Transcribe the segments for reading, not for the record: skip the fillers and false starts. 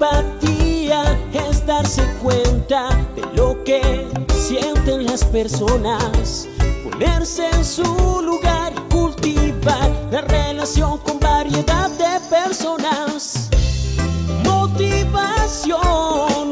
empatía es darse cuenta de lo que sienten las personas, ponerse en su lugar y cultivar la relación con variedad de personas. Motivación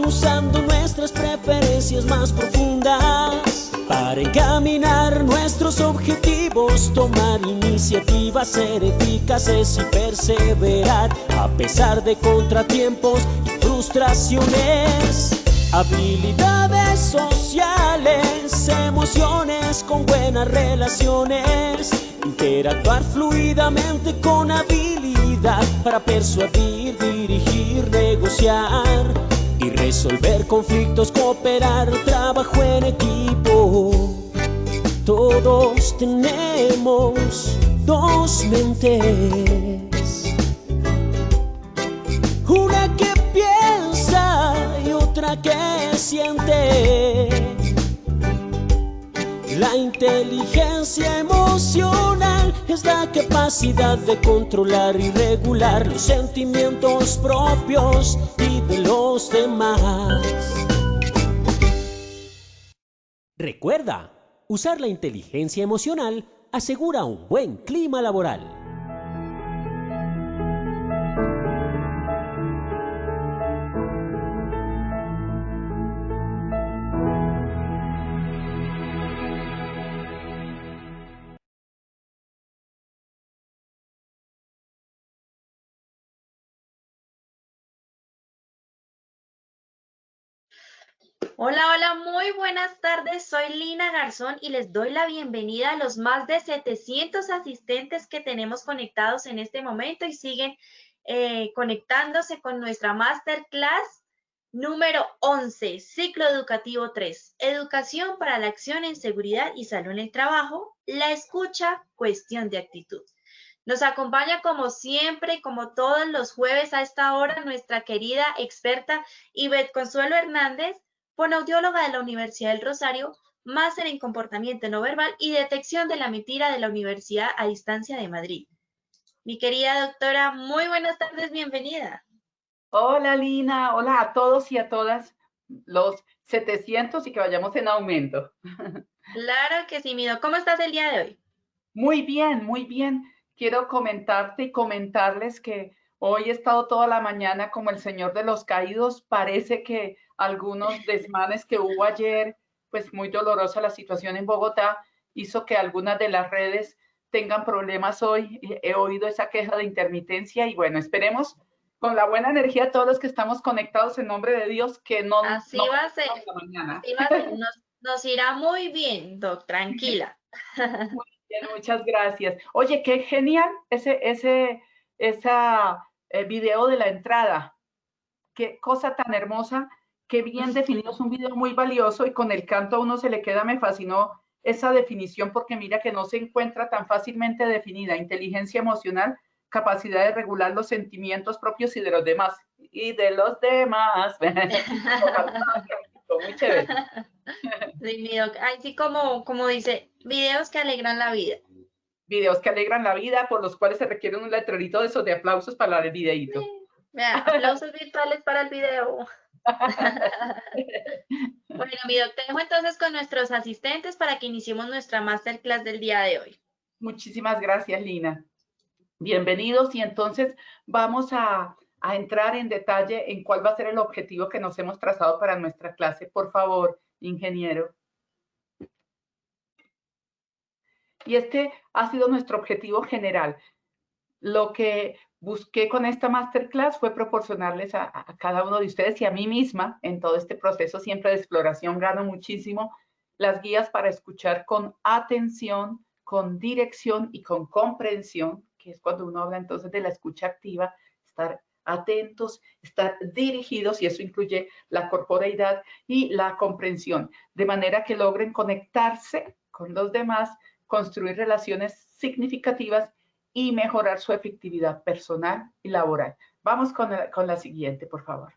usando nuestras preferencias más profundas para encaminar nuestros objetivos, tomar iniciativas, ser eficaces y perseverar a pesar de contratiempos y frustraciones. Habilidades sociales, emociones con buenas relaciones, interactuar fluidamente con habilidad para persuadir, dirigir, negociar y resolver conflictos, cooperar, trabajo en equipo. Todos tenemos dos mentes, una que piensa y otra que siente. La inteligencia emocional es la capacidad de controlar y regular los sentimientos propios y de los demás. Recuerda, usar la inteligencia emocional asegura un buen clima laboral. Hola, hola, muy buenas tardes. Soy Lina Garzón y les doy la bienvenida a los más de 700 asistentes que tenemos conectados en este momento y siguen conectándose con nuestra Masterclass número 11, Ciclo Educativo 3, Educación para la Acción en Seguridad y Salud en el Trabajo, la escucha, cuestión de actitud. Nos acompaña como siempre, como todos los jueves a esta hora, nuestra querida experta Ivette Consuelo Hernández, fonoaudióloga de la Universidad del Rosario, máster en comportamiento no verbal y detección de la mentira de la Universidad a Distancia de Madrid. Mi querida doctora, muy buenas tardes, bienvenida. Hola Lina, hola a todos y a todas, los 700 y que vayamos en aumento. Claro que sí, Mido. ¿Cómo estás el día de hoy? Muy bien, muy bien. Quiero comentarte y comentarles que hoy he estado toda la mañana como el señor de los caídos. Parece que algunos desmanes que hubo ayer, pues muy dolorosa la situación en Bogotá, hizo que algunas de las redes tengan problemas hoy. He oído esa queja de intermitencia y bueno, esperemos con la buena energía todos los que estamos conectados en nombre de Dios que Así no va a ser, la mañana. así va a ser. Nos irá muy bien, doc, tranquila. Muy bien, muchas gracias. Oye, qué genial esa video de la entrada. Qué cosa tan hermosa, qué bien definido. Es un video muy valioso y con el canto a uno se le queda, me fascinó esa definición porque mira que no se encuentra tan fácilmente definida. Inteligencia emocional, capacidad de regular los sentimientos propios y de los demás. Y de los demás. Muy chévere. Sí, mi doc. Ay, sí, como dice, videos que alegran la vida. Videos que alegran la vida, por los cuales se requiere un letrerito de esos de aplausos para el videíto. Sí. Vea, aplausos virtuales para el video. Bueno, mi doc, te dejo entonces con nuestros asistentes para que iniciemos nuestra masterclass del día de hoy. Muchísimas gracias, Lina. Bienvenidos y entonces vamos a entrar en detalle en cuál va a ser el objetivo que nos hemos trazado para nuestra clase. Por favor, ingeniero. Y este ha sido nuestro objetivo general. Lo que busqué con esta masterclass fue proporcionarles a cada uno de ustedes y a mí misma en todo este proceso siempre de exploración gano muchísimo las guías para escuchar con atención, con dirección y con comprensión, que es cuando uno habla entonces de la escucha activa, estar atentos, estar dirigidos, y eso incluye la corporeidad y la comprensión, de manera que logren conectarse con los demás, construir relaciones significativas y mejorar su efectividad personal y laboral. Vamos con la siguiente, por favor.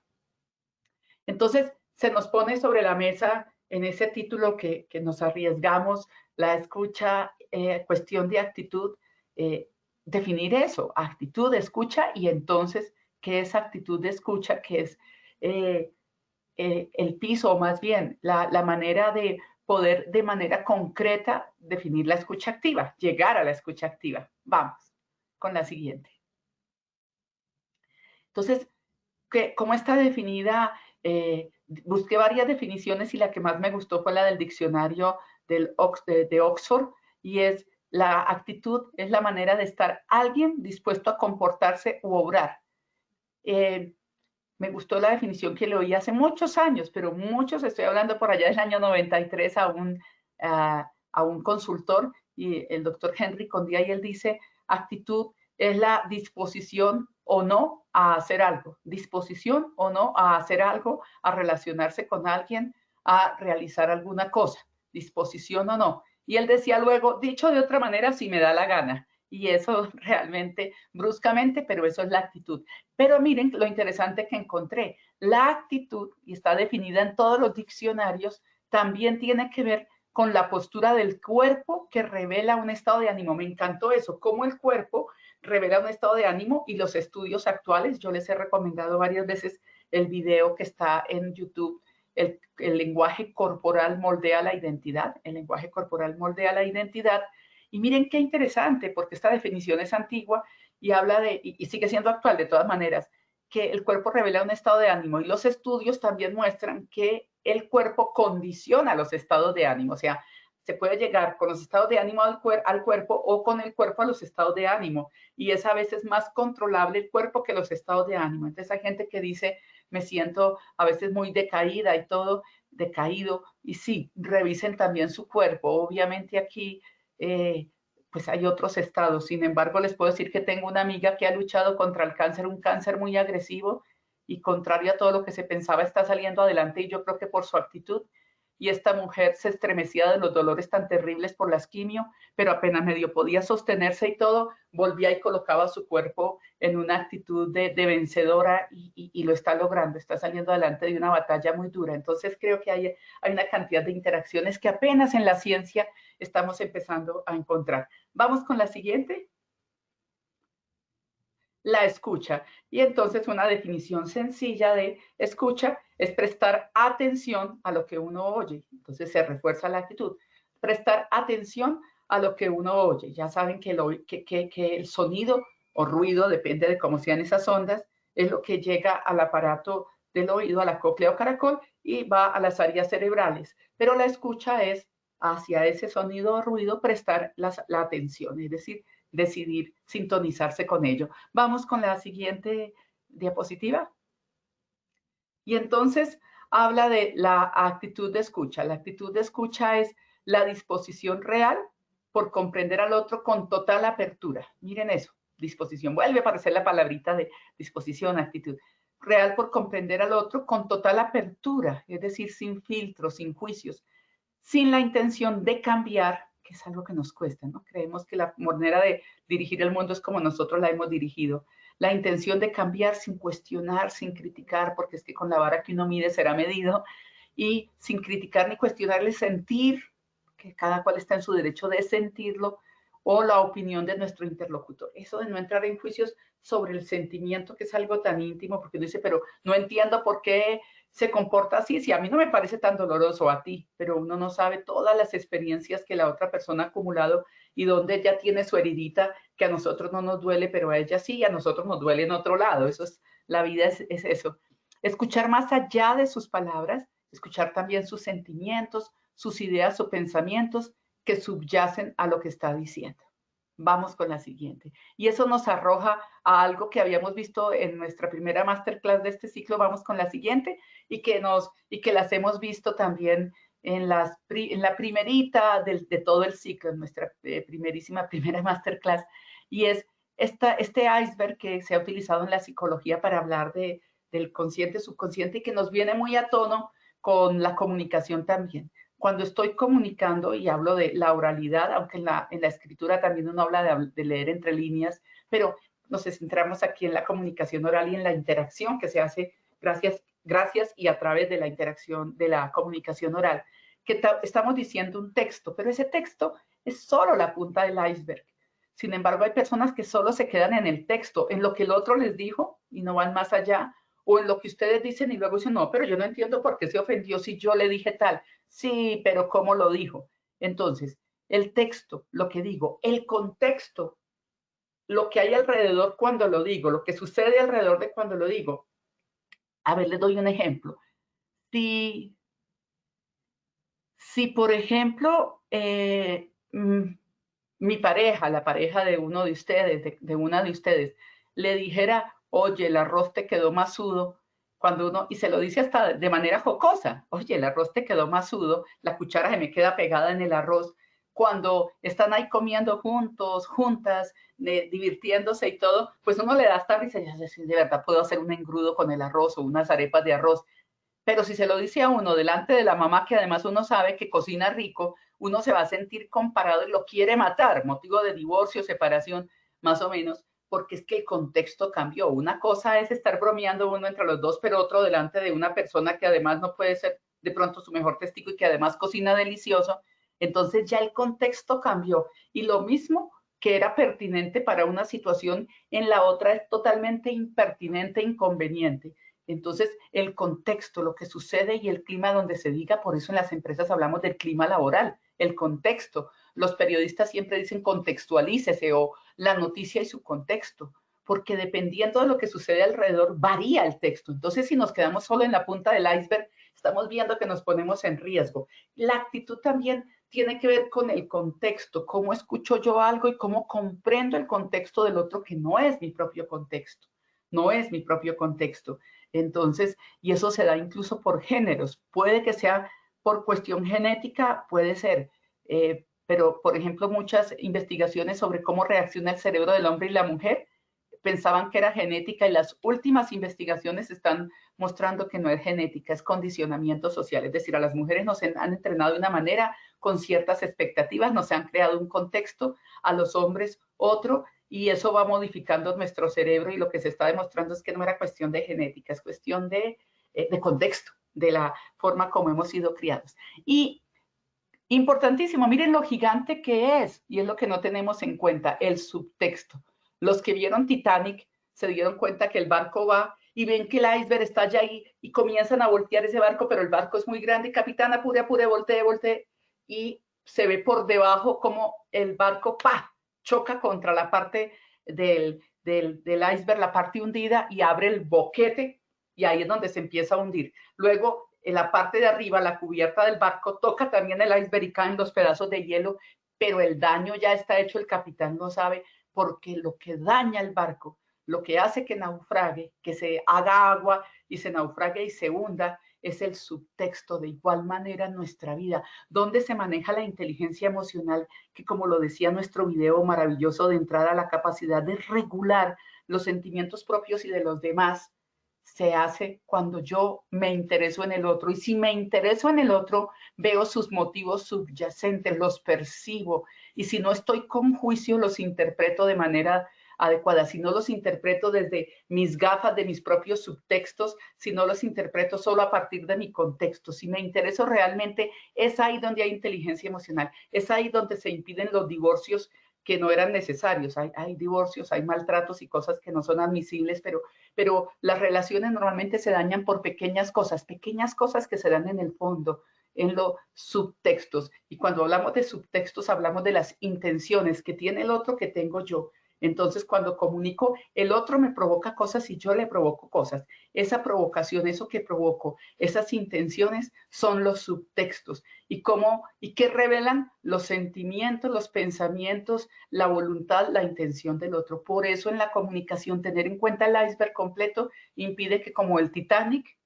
Entonces, se nos pone sobre la mesa en ese título que nos arriesgamos, la escucha, cuestión de actitud, definir eso, actitud, escucha, y entonces, qué es actitud de escucha, que es el piso, o más bien la manera de poder de manera concreta definir la escucha activa, llegar a la escucha activa. Vamos con la siguiente. Entonces, ¿cómo está definida? Busqué varias definiciones y la que más me gustó fue la del diccionario de Oxford, y es: la actitud es la manera de estar alguien dispuesto a comportarse u obrar. Me gustó la definición que le oí hace muchos años, pero muchos, estoy hablando por allá del año 93, a un consultor, y el doctor Henry Condía, y él dice: actitud es la disposición o no a hacer algo, disposición o no a hacer algo, a relacionarse con alguien, a realizar alguna cosa, disposición o no. Y él decía luego, dicho de otra manera, si me da la gana. Y eso realmente bruscamente, pero eso es la actitud. Pero miren lo interesante que encontré. La actitud, y está definida en todos los diccionarios, también tiene que ver con la postura del cuerpo que revela un estado de ánimo. Me encantó eso, cómo el cuerpo revela un estado de ánimo, y los estudios actuales, yo les he recomendado varias veces el video que está en YouTube, el lenguaje corporal moldea la identidad, el lenguaje corporal moldea la identidad. Y miren qué interesante, porque esta definición es antigua y habla de, y sigue siendo actual de todas maneras, que el cuerpo revela un estado de ánimo, y los estudios también muestran que el cuerpo condiciona los estados de ánimo. O sea, se puede llegar con los estados de ánimo al cuerpo, o con el cuerpo a los estados de ánimo, y es a veces más controlable el cuerpo que los estados de ánimo. Entonces hay gente que dice, me siento a veces muy decaída y todo, decaído, y sí, revisen también su cuerpo. Obviamente aquí pues hay otros estados. Sin embargo, les puedo decir que tengo una amiga que ha luchado contra el cáncer, un cáncer muy agresivo, y contrario a todo lo que se pensaba, está saliendo adelante, y yo creo que por su actitud. Y esta mujer se estremecía de los dolores tan terribles por las quimio, pero apenas medio podía sostenerse y todo, volvía y colocaba su cuerpo en una actitud de vencedora, y lo está logrando, está saliendo adelante de una batalla muy dura. Entonces creo que hay una cantidad de interacciones que apenas en la ciencia estamos empezando a encontrar. Vamos con la siguiente. La escucha. Y entonces una definición sencilla de escucha es prestar atención a lo que uno oye. Entonces se refuerza la actitud. Prestar atención a lo que uno oye. Ya saben que el sonido o ruido, depende de cómo sean esas ondas, es lo que llega al aparato del oído, a la cóclea o caracol, y va a las áreas cerebrales. Pero la escucha es hacia ese sonido o ruido prestar la atención, es decir, decidir sintonizarse con ello. Vamos con la siguiente diapositiva. Y entonces habla de la actitud de escucha. La actitud de escucha es la disposición real por comprender al otro con total apertura. Miren eso, disposición. Vuelve a aparecer la palabrita de disposición, actitud. Real por comprender al otro con total apertura, es decir, sin filtros, sin juicios, sin la intención de cambiar, que es algo que nos cuesta, ¿no? Creemos que la manera de dirigir el mundo es como nosotros la hemos dirigido. La intención de cambiar sin cuestionar, sin criticar, porque es que con la vara que uno mide será medido, y sin criticar ni cuestionar el sentir, que cada cual está en su derecho de sentirlo, o la opinión de nuestro interlocutor. Eso de no entrar en juicios sobre el sentimiento, que es algo tan íntimo, porque uno dice, pero no entiendo por qué se comporta así, si a mí no me parece tan doloroso, a ti, pero uno no sabe todas las experiencias que la otra persona ha acumulado, y donde ella tiene su heridita, que a nosotros no nos duele, pero a ella sí, y a nosotros nos duele en otro lado. Eso es, la vida es eso. Escuchar más allá de sus palabras, escuchar también sus sentimientos, sus ideas o pensamientos que subyacen a lo que está diciendo. Vamos con la siguiente. Y eso nos arroja a algo que habíamos visto en nuestra primera masterclass de este ciclo. Vamos con la siguiente, y que las hemos visto también en la primerita de todo el ciclo, en nuestra primera masterclass. Y es este iceberg que se ha utilizado en la psicología para hablar del consciente, subconsciente, y que nos viene muy a tono con la comunicación también. Cuando estoy comunicando y hablo de la oralidad, aunque en la escritura también uno habla de leer entre líneas, pero nos centramos aquí en la comunicación oral y en la interacción que se hace gracias y a través de la interacción de la comunicación oral, que estamos diciendo un texto, pero ese texto es solo la punta del iceberg. Sin embargo, hay personas que solo se quedan en el texto, en lo que el otro les dijo, y no van más allá, o en lo que ustedes dicen y luego dicen, no, pero yo no entiendo por qué se ofendió si yo le dije tal. Sí, pero ¿cómo lo dijo? Entonces, el texto, lo que digo, el contexto, lo que hay alrededor cuando lo digo, lo que sucede alrededor de cuando lo digo. A ver, les doy un ejemplo. Si por ejemplo, mi pareja, la pareja de uno de ustedes, de una de ustedes, le dijera, oye, el arroz te quedó masudo, cuando uno, y se lo dice hasta de manera jocosa, oye, el arroz te quedó masudo, la cuchara se me queda pegada en el arroz, cuando están ahí comiendo juntos, juntas, divirtiéndose y todo, pues uno le da hasta risa y dice, de verdad puedo hacer un engrudo con el arroz o unas arepas de arroz. Pero si se lo dice a uno delante de la mamá, que además uno sabe que cocina rico, uno se va a sentir comparado y lo quiere matar, motivo de divorcio, separación, más o menos, porque es que el contexto cambió. Una cosa es estar bromeando uno entre los dos, pero otro delante de una persona que además no puede ser de pronto su mejor testigo y que además cocina delicioso. Entonces ya el contexto cambió. Y lo mismo que era pertinente para una situación, en la otra es totalmente impertinente, inconveniente. Entonces, el contexto, lo que sucede y el clima donde se diga, por eso en las empresas hablamos del clima laboral, el contexto. Los periodistas siempre dicen contextualícese o la noticia y su contexto, porque dependiendo de lo que sucede alrededor, varía el texto. Entonces, si nos quedamos solo en la punta del iceberg, estamos viendo que nos ponemos en riesgo. La actitud también tiene que ver con el contexto, cómo escucho yo algo y cómo comprendo el contexto del otro que no es mi propio contexto, no es mi propio contexto. Entonces, y eso se da incluso por géneros. Puede que sea por cuestión genética, puede ser, pero por ejemplo, muchas investigaciones sobre cómo reacciona el cerebro del hombre y la mujer pensaban que era genética y las últimas investigaciones están mostrando que no es genética, es condicionamiento social. Es decir, a las mujeres nos han entrenado de una manera con ciertas expectativas, nos han creado un contexto, a los hombres otro, y eso va modificando nuestro cerebro y lo que se está demostrando es que no era cuestión de genética, es cuestión de contexto, de la forma como hemos sido criados. Y importantísimo, miren lo gigante que es, y es lo que no tenemos en cuenta, el subtexto. Los que vieron Titanic se dieron cuenta que el barco va y ven que el iceberg está allá y comienzan a voltear ese barco, pero el barco es muy grande, capitán, apure, apure, voltee, voltee, y se ve por debajo como el barco, ¡pah!, choca contra la parte del iceberg, la parte hundida, y abre el boquete, y ahí es donde se empieza a hundir. Luego, en la parte de arriba, la cubierta del barco, toca también el iceberg y caen los pedazos de hielo, pero el daño ya está hecho, el capitán no sabe, porque lo que daña el barco, lo que hace que naufrague, que se haga agua y se naufrague y se hunda, es el subtexto. De igual manera en nuestra vida, donde se maneja la inteligencia emocional, que como lo decía nuestro video maravilloso de entrada, la capacidad de regular los sentimientos propios y de los demás, se hace cuando yo me intereso en el otro. Y si me intereso en el otro, veo sus motivos subyacentes, los percibo. Y si no estoy con juicio, los interpreto de manera adecuada. Si no los interpreto desde mis gafas de mis propios subtextos, si no los interpreto solo a partir de mi contexto. Si me intereso realmente, es ahí donde hay inteligencia emocional. Es ahí donde se impiden los divorcios que no eran necesarios. Hay divorcios, hay maltratos y cosas que no son admisibles, pero las relaciones normalmente se dañan por pequeñas cosas que se dan en el fondo, en los subtextos. Y cuando hablamos de subtextos, hablamos de las intenciones que tiene el otro, que tengo yo. Entonces, cuando comunico, el otro me provoca cosas y yo le provoco cosas. Esa provocación, eso que provoco, esas intenciones son los subtextos. ¿Y qué revelan? Los sentimientos, los pensamientos, la voluntad, la intención del otro. Por eso en la comunicación, tener en cuenta el iceberg completo impide que, como el Titanic,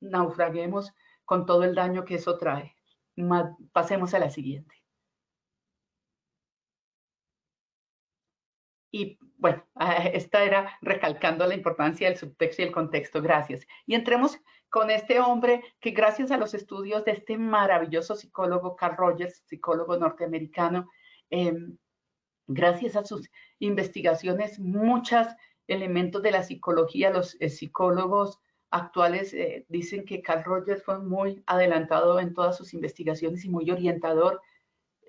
naufraguemos con todo el daño que eso trae. Pasemos a la siguiente. Y bueno, esta era recalcando la importancia del subtexto y el contexto. Gracias. Y entremos con este hombre que, gracias a los estudios de este maravilloso psicólogo, Carl Rogers, psicólogo norteamericano, gracias a sus investigaciones, muchos elementos de la psicología, los psicólogos actuales dicen que Carl Rogers fue muy adelantado en todas sus investigaciones y muy orientador.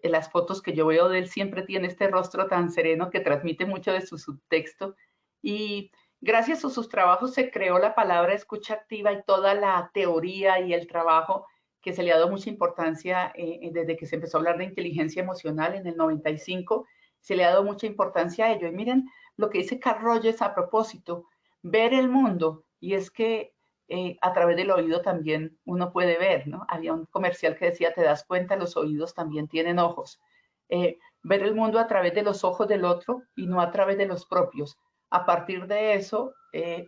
Las fotos que yo veo de él siempre tiene este rostro tan sereno que transmite mucho de su subtexto. Y Gracias a sus trabajos se creó la palabra escucha activa y toda la teoría y el trabajo que se le ha dado mucha importancia desde que se empezó a hablar de inteligencia emocional en el 95, se le ha dado mucha importancia a ello. Y miren lo que dice Carl Rogers a propósito, ver el mundo, y es que a través del oído también uno puede ver, ¿no? Había un comercial que decía, te das cuenta, los oídos también tienen ojos. Ver el mundo a través de los ojos del otro y no a través de los propios. A partir de eso,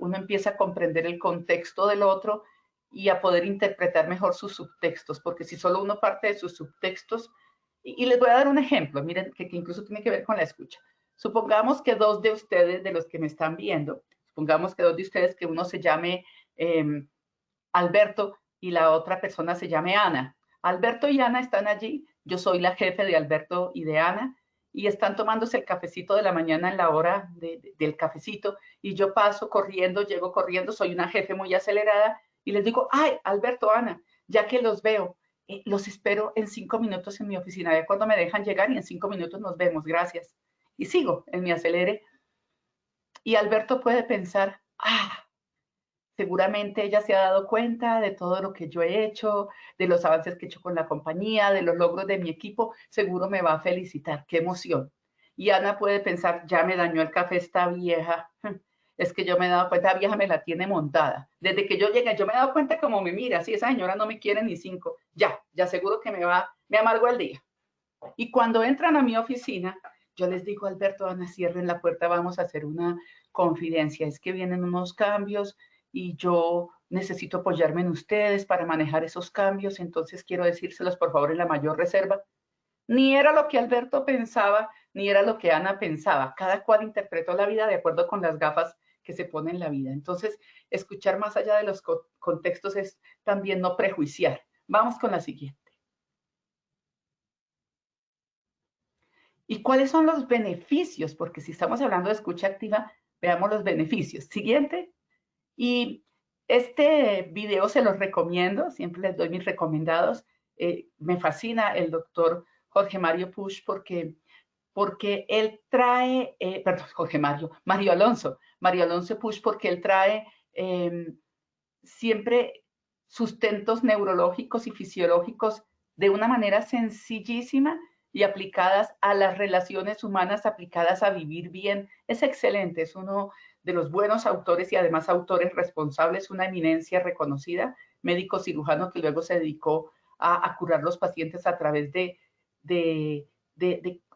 uno empieza a comprender el contexto del otro y a poder interpretar mejor sus subtextos, porque si solo uno parte de sus subtextos, y les voy a dar un ejemplo, miren, que incluso tiene que ver con la escucha. Supongamos que dos de ustedes, de los que me están viendo, supongamos que dos de ustedes, que uno se llame Alberto y la otra persona se llame Ana. Alberto y Ana están allí, yo soy la jefe de Alberto y de Ana, y están tomándose el cafecito de la mañana en la hora del cafecito, y yo paso corriendo, llego corriendo, soy una jefe muy acelerada, y les digo, ay, Alberto, Ana, ya que los veo, los espero en 5 minutos en mi oficina, ya cuando me dejan llegar y en 5 minutos nos vemos, gracias. Y sigo en mi acelere. Y Alberto puede pensar, seguramente ella se ha dado cuenta de todo lo que yo he hecho, de los avances que he hecho con la compañía, de los logros de mi equipo, seguro me va a felicitar, qué emoción. Y Ana puede pensar, ya me dañó el café esta vieja, es que yo me he dado cuenta, la vieja me la tiene montada. Desde que yo llegué, yo me he dado cuenta como me mira, si esa señora no me quiere ni 5, ya seguro que me amargo el día. Y cuando entran a mi oficina, yo les digo, Alberto, Ana, cierren la puerta, vamos a hacer una confidencia, es que vienen unos cambios y yo necesito apoyarme en ustedes para manejar esos cambios, entonces quiero decírselos por favor en la mayor reserva. Ni era lo que Alberto pensaba, ni era lo que Ana pensaba. Cada cual interpretó la vida de acuerdo con las gafas que se pone en la vida. Entonces, escuchar más allá de los contextos es también no prejuiciar. Vamos con la siguiente. ¿Y cuáles son los beneficios? Porque si estamos hablando de escucha activa, veamos los beneficios. Siguiente. Y este video se los recomiendo, siempre les doy mis recomendados. Me fascina el doctor Jorge Mario Puig porque él trae, perdón, Mario Alonso Puig, porque él trae siempre sustentos neurológicos y fisiológicos de una manera sencillísima y aplicadas a las relaciones humanas, aplicadas a vivir bien. Es excelente, es uno de los buenos autores y además autores responsables, una eminencia reconocida, médico cirujano que luego se dedicó a curar los pacientes a través de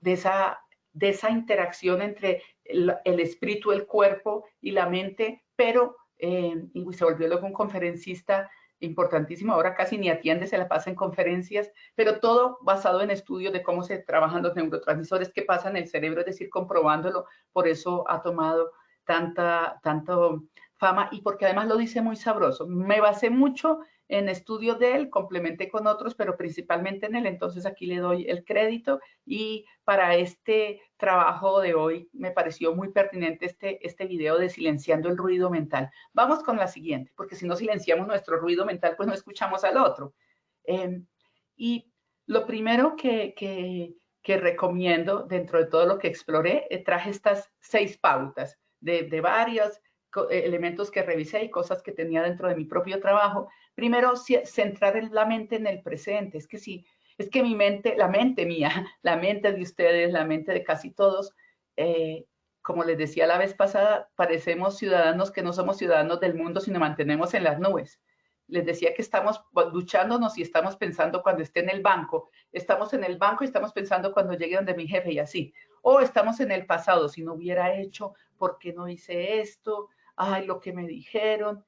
esa interacción entre el espíritu, el cuerpo y la mente, pero y se volvió luego un conferencista importantísimo, ahora casi ni atiende, se la pasa en conferencias, pero todo basado en estudios de cómo se trabajan los neurotransmisores, qué pasa en el cerebro, es decir, comprobándolo, por eso ha tomado tanto fama y porque además lo dice muy sabroso. Me basé mucho en estudios de él, complementé con otros, pero principalmente en él, entonces aquí le doy el crédito y para este trabajo de hoy me pareció muy pertinente este video de silenciando el ruido mental. Vamos con la siguiente, porque si no silenciamos nuestro ruido mental, pues no escuchamos al otro. Y lo primero que recomiendo dentro de todo lo que exploré, traje estas 6 pautas de varios elementos que revisé y cosas que tenía dentro de mi propio trabajo. Primero, centrar la mente en el presente. Es que sí, es que mi mente, la mente mía, la mente de ustedes, la mente de casi todos, como les decía la vez pasada, parecemos ciudadanos que no somos ciudadanos del mundo, sino mantenemos en las nubes. Les decía que estamos duchándonos y estamos pensando cuando esté en el banco. Estamos en el banco y estamos pensando cuando llegue donde mi jefe y así. O estamos en el pasado, si no hubiera hecho, ¿por qué no hice esto? Ay, lo que me dijeron,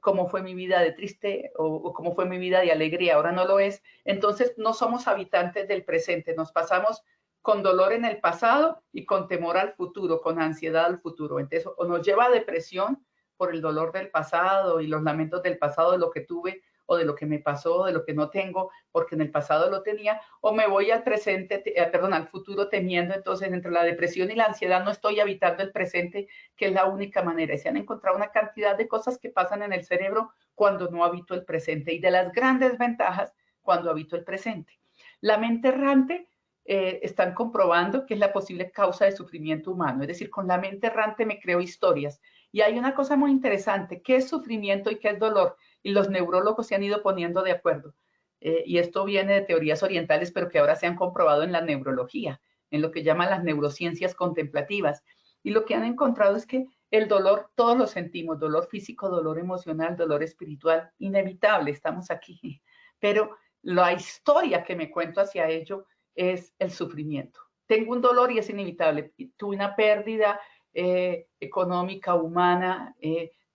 cómo fue mi vida de triste o cómo fue mi vida de alegría, ahora no lo es. Entonces no somos habitantes del presente, nos pasamos con dolor en el pasado y con temor al futuro, con ansiedad al futuro. Entonces o nos lleva a depresión por el dolor del pasado y los lamentos del pasado, de lo que tuve o de lo que me pasó, de lo que no tengo, porque en el pasado lo tenía, o me voy al presente, al futuro temiendo. Entonces, entre la depresión y la ansiedad no estoy habitando el presente, que es la única manera. Y se han encontrado una cantidad de cosas que pasan en el cerebro cuando no habito el presente y de las grandes ventajas cuando habito el presente. La mente errante, están comprobando que es la posible causa de sufrimiento humano. Es decir, con la mente errante me creo historias Y hay una cosa muy interesante, ¿qué es sufrimiento y qué es dolor? Y los neurólogos se han ido poniendo de acuerdo. Y esto viene de teorías orientales, pero que ahora se han comprobado en la neurología, en lo que llaman las neurociencias contemplativas. Y lo que han encontrado es que el dolor, todos lo sentimos, dolor físico, dolor emocional, dolor espiritual, inevitable, estamos aquí. Pero la historia que me cuento hacia ello es el sufrimiento. Tengo un dolor y es inevitable. Tuve una pérdida económica, humana,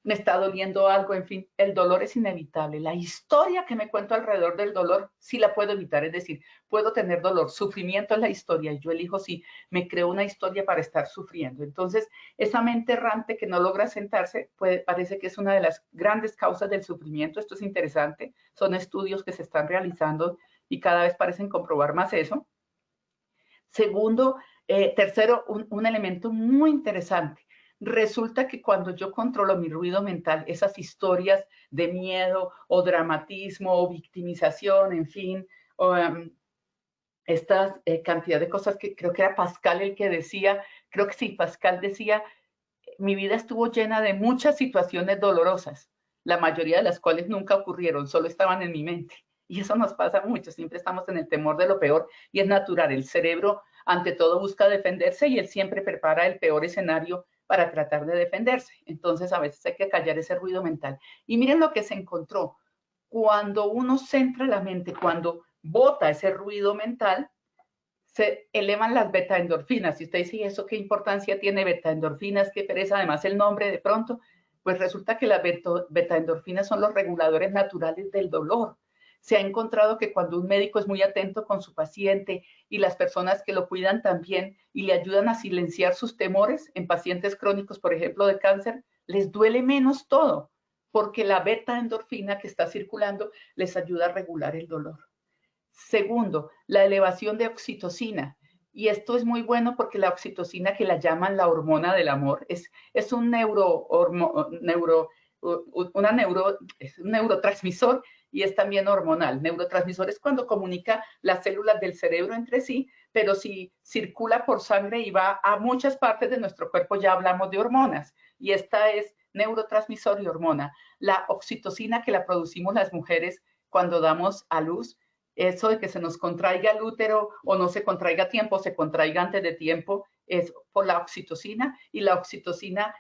me está doliendo algo, en fin, el dolor es inevitable. La historia que me cuento alrededor del dolor sí la puedo evitar, es decir, puedo tener dolor, sufrimiento es la historia y yo elijo si me creo una historia para estar sufriendo. Entonces, esa mente errante que no logra sentarse, parece que es una de las grandes causas del sufrimiento. Esto es interesante, son estudios que se están realizando y cada vez parecen comprobar más eso. Segundo, tercero, un elemento muy interesante. Resulta que cuando yo controlo mi ruido mental, esas historias de miedo o dramatismo o victimización, en fin, o, esta cantidad de cosas que creo que era Pascal el que decía, creo que sí, Pascal decía, mi vida estuvo llena de muchas situaciones dolorosas, la mayoría de las cuales nunca ocurrieron, solo estaban en mi mente. Y eso nos pasa mucho, siempre estamos en el temor de lo peor y es natural, el cerebro ante todo busca defenderse y él siempre prepara el peor escenario para tratar de defenderse. Entonces a veces hay que callar ese ruido mental. Y miren lo que se encontró. Cuando uno centra la mente, cuando bota ese ruido mental, se elevan las betaendorfinas. Si usted dice, ¿y eso qué importancia tiene betaendorfinas? ¿Qué pereza? Además el nombre de pronto, pues resulta que las betaendorfinas son los reguladores naturales del dolor. Se ha encontrado que cuando un médico es muy atento con su paciente y las personas que lo cuidan también y le ayudan a silenciar sus temores en pacientes crónicos, por ejemplo, de cáncer, les duele menos todo, porque la beta-endorfina que está circulando les ayuda a regular el dolor. Segundo, la elevación de oxitocina. Y esto es muy bueno porque la oxitocina, que la llaman la hormona del amor, es un neurotransmisor y es también hormonal. Neurotransmisor es cuando comunica las células del cerebro entre sí, pero si circula por sangre y va a muchas partes de nuestro cuerpo, ya hablamos de hormonas. Y esta es neurotransmisor y hormona. La oxitocina que la producimos las mujeres cuando damos a luz, eso de que se nos contraiga el útero o no se contraiga a tiempo, se contraiga antes de tiempo, es por la oxitocina, y la oxitocina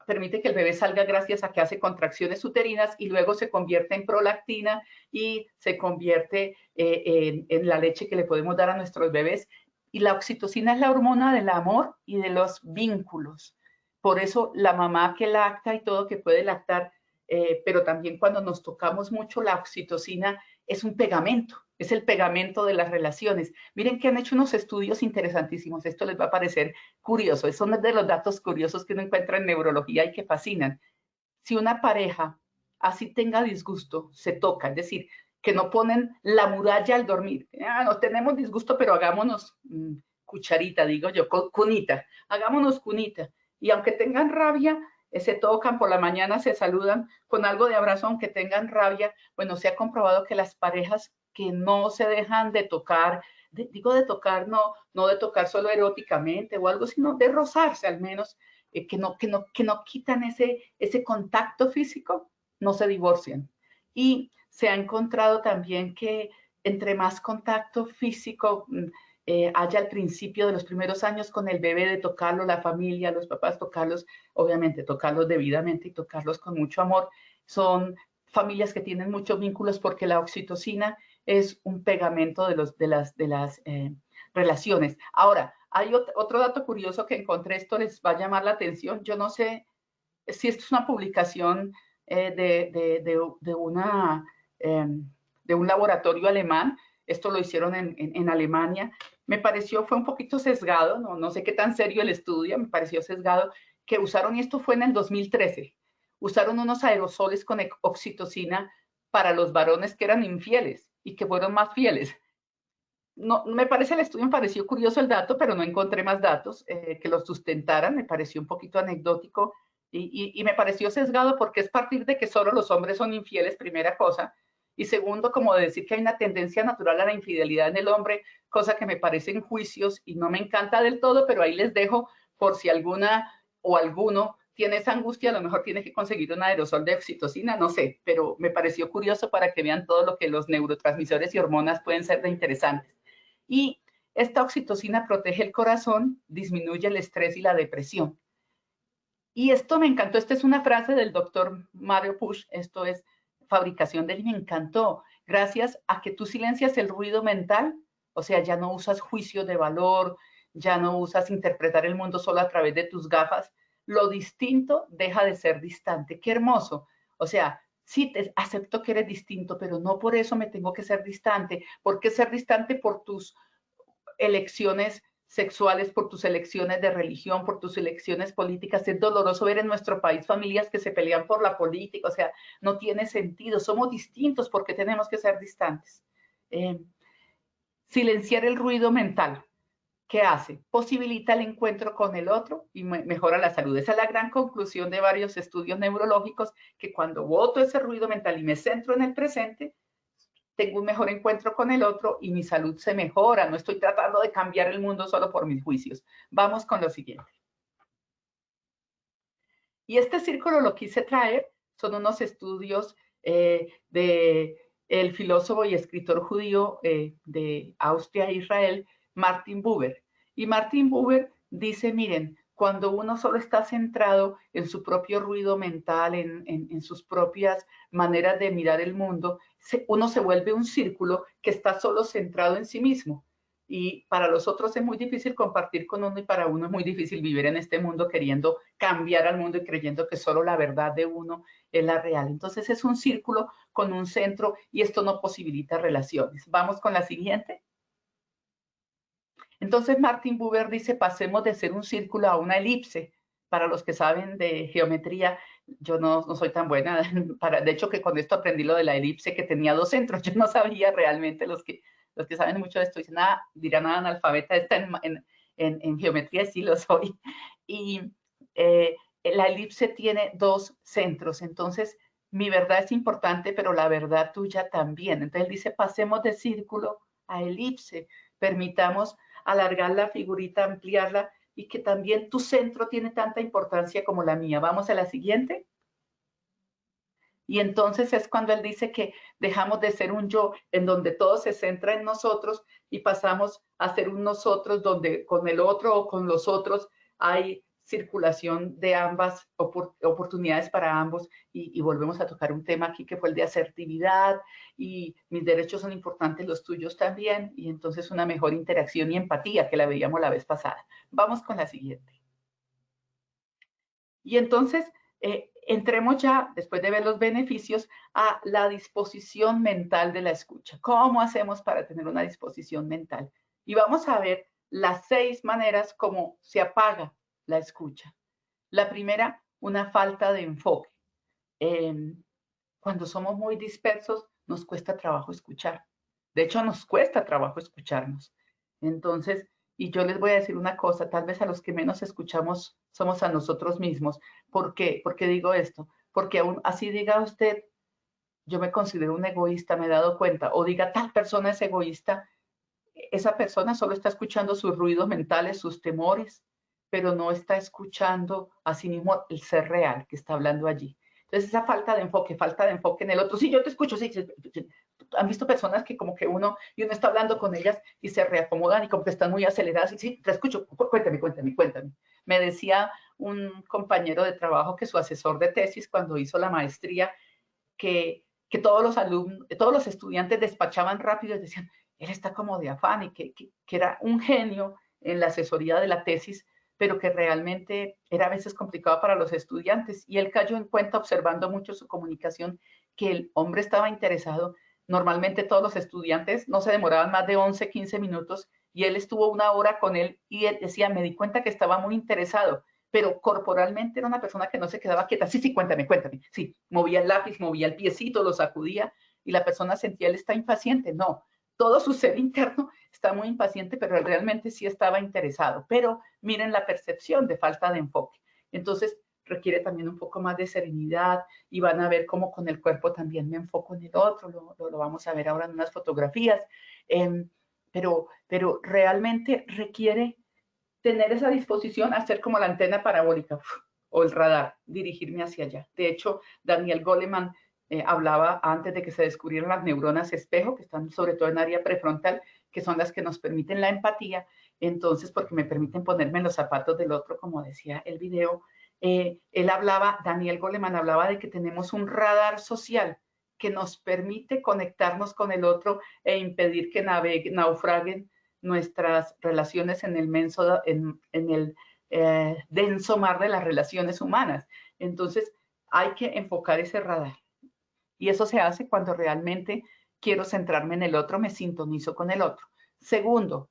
permite que el bebé salga gracias a que hace contracciones uterinas y luego se convierte en prolactina y se convierte en la leche que le podemos dar a nuestros bebés. Y la oxitocina es la hormona del amor y de los vínculos. Por eso la mamá que lacta y todo, que puede lactar, pero también cuando nos tocamos mucho, la oxitocina es un pegamento, es el pegamento de las relaciones. Miren que han hecho unos estudios interesantísimos, esto les va a parecer curioso, son de los datos curiosos que uno encuentra en neurología y que fascinan. Si una pareja así tenga disgusto, se toca, es decir, que no ponen la muralla al dormir. No tenemos disgusto, pero hagámonos cucharita, digo yo, cunita, hagámonos cunita. Y aunque tengan rabia, se tocan por la mañana, se saludan con algo de abrazo, aunque tengan rabia. Bueno, se ha comprobado que las parejas que no se dejan de tocar, digo de tocar, no de tocar solo eróticamente o algo, sino de rozarse al menos, que no quitan ese contacto físico, no se divorcian. Y se ha encontrado también que entre más contacto físico haya al principio de los primeros años con el bebé, de tocarlo, la familia, los papás, tocarlos, obviamente tocarlos debidamente y tocarlos con mucho amor. Son familias que tienen muchos vínculos porque la oxitocina es un pegamento de las relaciones. Ahora, hay otro dato curioso que encontré, esto les va a llamar la atención. Yo no sé si esto es una publicación de un laboratorio alemán. Esto lo hicieron en Alemania. Me pareció, fue un poquito sesgado, no sé qué tan serio el estudio, me pareció sesgado, que usaron, y esto fue en el 2013, usaron unos aerosoles con oxitocina para los varones que eran infieles y que fueron más fieles. No, me parece, el estudio me pareció curioso el dato, pero no encontré más datos que lo sustentaran, me pareció un poquito anecdótico y me pareció sesgado porque es partir de que solo los hombres son infieles, primera cosa, y segundo, como de decir que hay una tendencia natural a la infidelidad en el hombre, cosa que me parecen juicios y no me encanta del todo, pero ahí les dejo por si alguna o alguno tiene esa angustia, a lo mejor tiene que conseguir un aerosol de oxitocina, no sé, pero me pareció curioso para que vean todo lo que los neurotransmisores y hormonas pueden ser de interesantes. Y esta oxitocina protege el corazón, disminuye el estrés y la depresión. Y esto me encantó, esta es una frase del doctor Mario Puig, esto es fabricación de él, me encantó. Gracias a que tú silencias el ruido mental, o sea, ya no usas juicio de valor, ya no usas interpretar el mundo solo a través de tus gafas, lo distinto deja de ser distante. Qué hermoso. O sea, sí, te acepto que eres distinto, pero no por eso me tengo que ser distante. ¿Por qué ser distante? Por tus elecciones sexuales, por tus elecciones de religión, por tus elecciones políticas. Es doloroso ver en nuestro país familias que se pelean por la política, o sea, no tiene sentido. Somos distintos porque tenemos que ser distantes. Silenciar el ruido mental. ¿Qué hace? Posibilita el encuentro con el otro y mejora la salud. Esa es la gran conclusión de varios estudios neurológicos, que cuando boto ese ruido mental y me centro en el presente, tengo un mejor encuentro con el otro y mi salud se mejora. No estoy tratando de cambiar el mundo solo por mis juicios. Vamos con lo siguiente. Y este círculo lo quise traer, son unos estudios de el filósofo y escritor judío de Austria e Israel, Martin Buber. Y Martin Buber dice, miren, cuando uno solo está centrado en su propio ruido mental, en sus propias maneras de mirar el mundo, uno se vuelve un círculo que está solo centrado en sí mismo. Y para los otros es muy difícil compartir con uno y para uno es muy difícil vivir en este mundo queriendo cambiar al mundo y creyendo que solo la verdad de uno es la real. Entonces es un círculo con un centro y esto no posibilita relaciones. Vamos con la siguiente. Entonces Martin Buber dice, pasemos de ser un círculo a una elipse. Para los que saben de geometría, yo no soy tan buena. De hecho, que con esto aprendí lo de la elipse que tenía dos centros. Yo no sabía realmente, los que saben mucho de esto dicen, dirán analfabeta, está en geometría, sí lo soy. Y la elipse tiene dos centros. Entonces, mi verdad es importante, pero la verdad tuya también. Entonces, él dice, pasemos de círculo a elipse. Permitamos alargar la figurita, ampliarla y que también tu centro tiene tanta importancia como la mía. Vamos a la siguiente. Y entonces es cuando él dice que dejamos de ser un yo en donde todo se centra en nosotros y pasamos a ser un nosotros donde con el otro o con los otros hay circulación de ambas oportunidades para ambos y volvemos a tocar un tema aquí que fue el de asertividad y mis derechos son importantes, los tuyos también y entonces una mejor interacción y empatía que la veíamos la vez pasada. Vamos con la siguiente. Y entonces entremos ya, después de ver los beneficios, a la disposición mental de la escucha. ¿Cómo hacemos para tener una disposición mental? Y vamos a ver las 6 maneras como se apaga la escucha. La primera, una falta de enfoque. Cuando somos muy dispersos, nos cuesta trabajo escuchar. De hecho, nos cuesta trabajo escucharnos. Entonces, y yo les voy a decir una cosa, tal vez a los que menos escuchamos somos a nosotros mismos. ¿Por qué? ¿Por qué digo esto? Porque aún así diga usted, yo me considero un egoísta, me he dado cuenta, o diga tal persona es egoísta, esa persona solo está escuchando sus ruidos mentales, sus temores, pero no está escuchando a sí mismo el ser real que está hablando allí. Entonces esa falta de enfoque en el otro. Sí, yo te escucho, sí. Han visto personas que como que uno está hablando con ellas y se reacomodan y como que están muy aceleradas. Y sí, te escucho, cuéntame. Me decía un compañero de trabajo que su asesor de tesis cuando hizo la maestría, que todos los alumnos, todos los estudiantes despachaban rápido y decían, él está como de afán y que era un genio en la asesoría de la tesis, pero que realmente era a veces complicado para los estudiantes. Y él cayó en cuenta, observando mucho su comunicación, que el hombre estaba interesado. Normalmente todos los estudiantes no se demoraban más de 11, 15 minutos y él estuvo 1 hora con él y él decía, me di cuenta que estaba muy interesado, pero corporalmente era una persona que no se quedaba quieta. Sí, cuéntame. Sí, movía el lápiz, movía el piecito, lo sacudía y la persona sentía, él está impaciente. No, todo su ser interno está muy impaciente, pero él realmente sí estaba interesado. Pero miren la percepción de falta de enfoque. Entonces requiere también un poco más de serenidad y van a ver cómo con el cuerpo también me enfoco en el otro. Lo vamos a ver ahora en unas fotografías. Pero realmente requiere tener esa disposición a ser como la antena parabólica. o el radar, dirigirme hacia allá. De hecho, Daniel Goleman hablaba antes de que se descubrieran las neuronas espejo, que están sobre todo en área prefrontal, que son las que nos permiten la empatía, entonces porque me permiten ponerme en los zapatos del otro, como decía el video. Daniel Goleman hablaba de que tenemos un radar social que nos permite conectarnos con el otro e impedir que naufraguen nuestras relaciones en el denso mar de las relaciones humanas. Entonces, hay que enfocar ese radar. Y eso se hace cuando realmente quiero centrarme en el otro, me sintonizo con el otro. Segundo,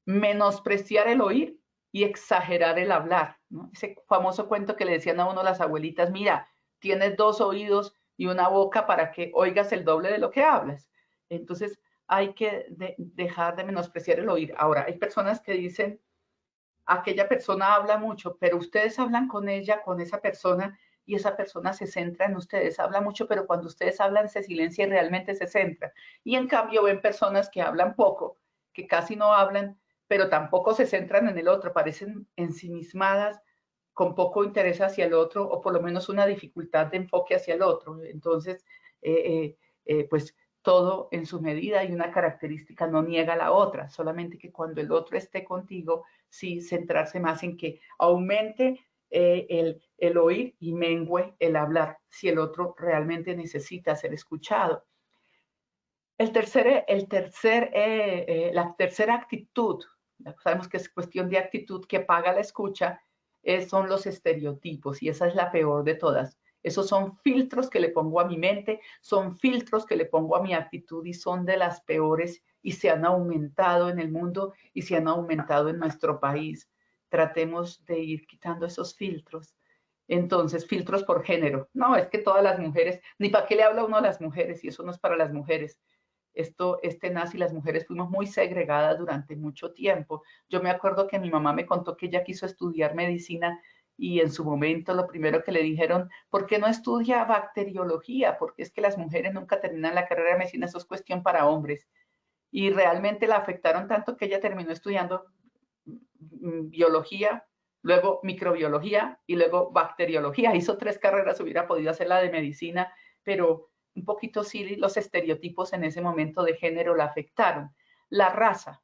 menospreciar el oír y exagerar el hablar, ¿no? Ese famoso cuento que le decían a uno las abuelitas, mira, tienes 2 oídos y una boca para que oigas el doble de lo que hablas. Entonces, hay que dejar de menospreciar el oír. Ahora, hay personas que dicen, aquella persona habla mucho, pero ustedes hablan con ella, con esa persona, y esa persona se centra en ustedes. Habla mucho, pero cuando ustedes hablan se silencia y realmente se centra. Y en cambio ven personas que hablan poco, que casi no hablan, pero tampoco se centran en el otro, parecen ensimismadas, con poco interés hacia el otro, o por lo menos una dificultad de enfoque hacia el otro. Entonces, pues todo en su medida y una característica no niega la otra, solamente que cuando el otro esté contigo, sí centrarse más en que aumente el oír y mengue el hablar, si el otro realmente necesita ser escuchado. La tercera actitud, sabemos que es cuestión de actitud que paga la escucha, son los estereotipos, y esa es la peor de todas. Esos son filtros que le pongo a mi mente, son filtros que le pongo a mi actitud y son de las peores y se han aumentado en el mundo y se han aumentado en nuestro país. Tratemos de ir quitando esos filtros. Entonces, filtros por género. No, es que todas las mujeres, ni para qué le habla uno a las mujeres, y eso no es para las mujeres. Nazi y las mujeres fuimos muy segregadas durante mucho tiempo. Yo me acuerdo que mi mamá me contó que ella quiso estudiar medicina y en su momento lo primero que le dijeron, ¿por qué no estudia bacteriología? Porque es que las mujeres nunca terminan la carrera de medicina, eso es cuestión para hombres. Y realmente la afectaron tanto que ella terminó estudiando biología, luego microbiología y luego bacteriología. Hizo 3 carreras, hubiera podido hacer la de medicina, pero un poquito sí los estereotipos en ese momento de género la afectaron. La raza,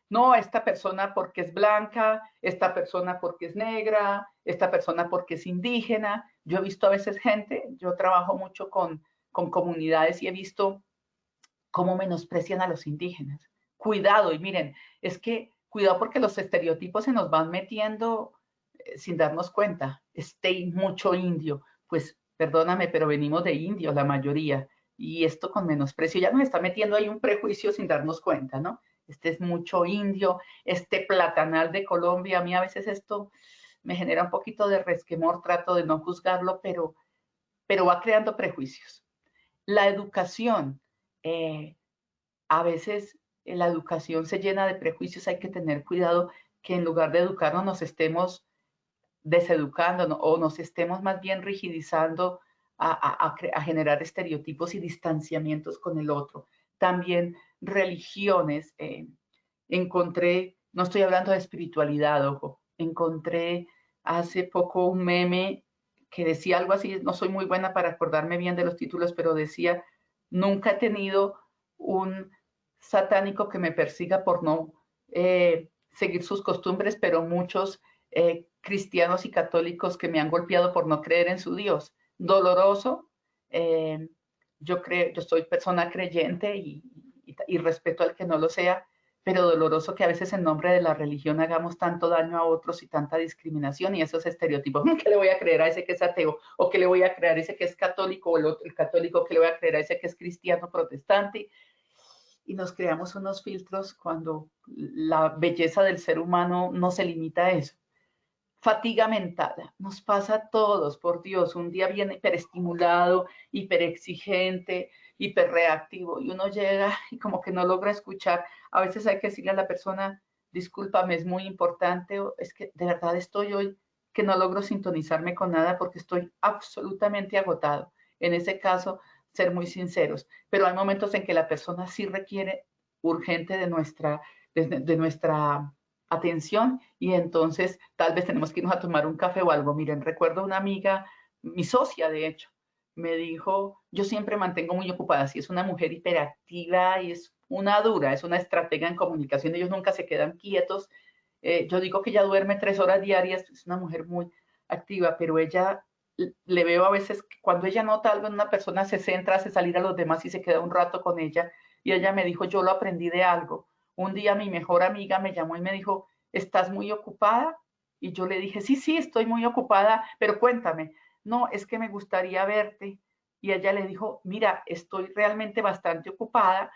no, esta persona porque es blanca, esta persona porque es negra, esta persona porque es indígena. Yo he visto a veces gente, yo trabajo mucho con comunidades y he visto cómo menosprecian a los indígenas. Cuidado, y miren, es que cuidado porque los estereotipos se nos van metiendo sin darnos cuenta. Mucho indio, pues perdóname, pero venimos de indios la mayoría, y esto con menosprecio ya nos está metiendo ahí un prejuicio sin darnos cuenta, ¿no? Es mucho indio, platanal de Colombia, a mí a veces esto me genera un poquito de resquemor, trato de no juzgarlo, pero va creando prejuicios. La educación, a veces la educación se llena de prejuicios, hay que tener cuidado que en lugar de educarnos nos estemos deseducando, ¿no? O nos estemos más bien rigidizando a generar estereotipos y distanciamientos con el otro. También religiones, no estoy hablando de espiritualidad, ojo, encontré hace poco un meme que decía algo así, no soy muy buena para acordarme bien de los títulos, pero decía, nunca he tenido un satánico que me persiga por no seguir sus costumbres, pero muchos cristianos y católicos que me han golpeado por no creer en su Dios. Doloroso. Yo soy persona creyente y respeto al que no lo sea, pero doloroso que a veces en nombre de la religión hagamos tanto daño a otros y tanta discriminación y esos estereotipos. ¿Qué le voy a creer a ese que es ateo? ¿O qué le voy a creer a ese que es católico? ¿O el católico qué le voy a creer a ese que es cristiano protestante? Y nos creamos unos filtros cuando la belleza del ser humano no se limita a eso. Fatiga mental, nos pasa a todos, por Dios, un día viene hiperestimulado, hiperexigente, hiperreactivo y uno llega y como que no logra escuchar. A veces hay que decirle a la persona, discúlpame, es muy importante, o es que de verdad estoy hoy que no logro sintonizarme con nada porque estoy absolutamente agotado. En ese caso, ser muy sinceros, pero hay momentos en que la persona sí requiere urgente de nuestra atención y entonces tal vez tenemos que irnos a tomar un café o algo. Miren, recuerdo una amiga, mi socia de hecho, me dijo, yo siempre mantengo muy ocupada, si es una mujer hiperactiva y es una dura, es una estratega en comunicación, ellos nunca se quedan quietos. Yo digo que ella duerme 3 horas diarias, es una mujer muy activa, pero ella, le veo a veces, cuando ella nota algo en una persona, se centra, hace salir a los demás y se queda un rato con ella. Y ella me dijo, yo lo aprendí de algo. Un día mi mejor amiga me llamó y me dijo, ¿estás muy ocupada? Y yo le dije, sí, sí, estoy muy ocupada, pero cuéntame. No, es que me gustaría verte. Y ella le dijo, mira, estoy realmente bastante ocupada,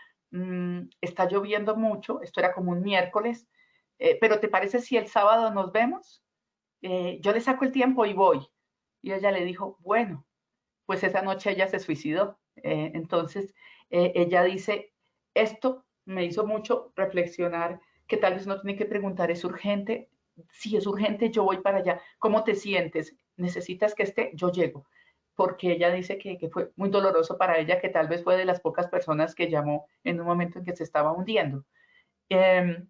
está lloviendo mucho, esto era como un miércoles, pero ¿te parece si el sábado nos vemos? Yo le saco el tiempo y voy. Y ella le dijo, bueno, pues esa noche ella se suicidó. Entonces, ella dice, esto me hizo mucho reflexionar que tal vez uno tiene que preguntar, ¿es urgente? Si es urgente, yo voy para allá. ¿Cómo te sientes? ¿Necesitas que esté? Yo llego. Porque ella dice que fue muy doloroso para ella, que tal vez fue de las pocas personas que llamó en un momento en que se estaba hundiendo. Eh,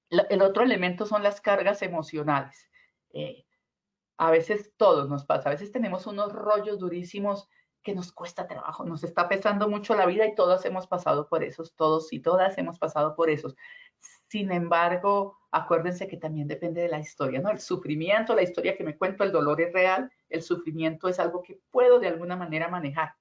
el otro elemento son las cargas emocionales. Eh, a veces todos nos pasa, a veces tenemos unos rollos durísimos que nos cuesta trabajo, nos está pesando mucho la vida y todos hemos pasado por esos, todos y todas hemos pasado por esos. Sin embargo, acuérdense que también depende de la historia, ¿no? El sufrimiento, la historia que me cuento, el dolor es real, el sufrimiento es algo que puedo de alguna manera manejar.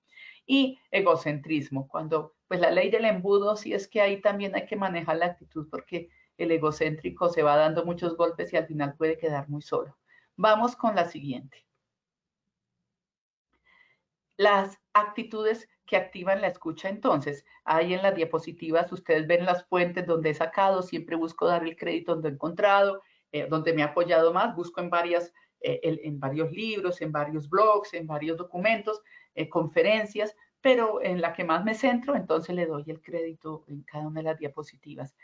Y egocentrismo, cuando pues la ley del embudo, sí es que ahí también hay que manejar la actitud porque el egocéntrico se va dando muchos golpes y al final puede quedar muy solo. Vamos con la siguiente. Las actitudes que activan la escucha. Entonces, ahí en las diapositivas ustedes ven las fuentes donde he sacado, siempre busco dar el crédito donde he encontrado, donde me he apoyado más, busco en varios libros, en varios blogs, en varios documentos, conferencias, pero en la que más me centro, entonces le doy el crédito en cada una de las diapositivas.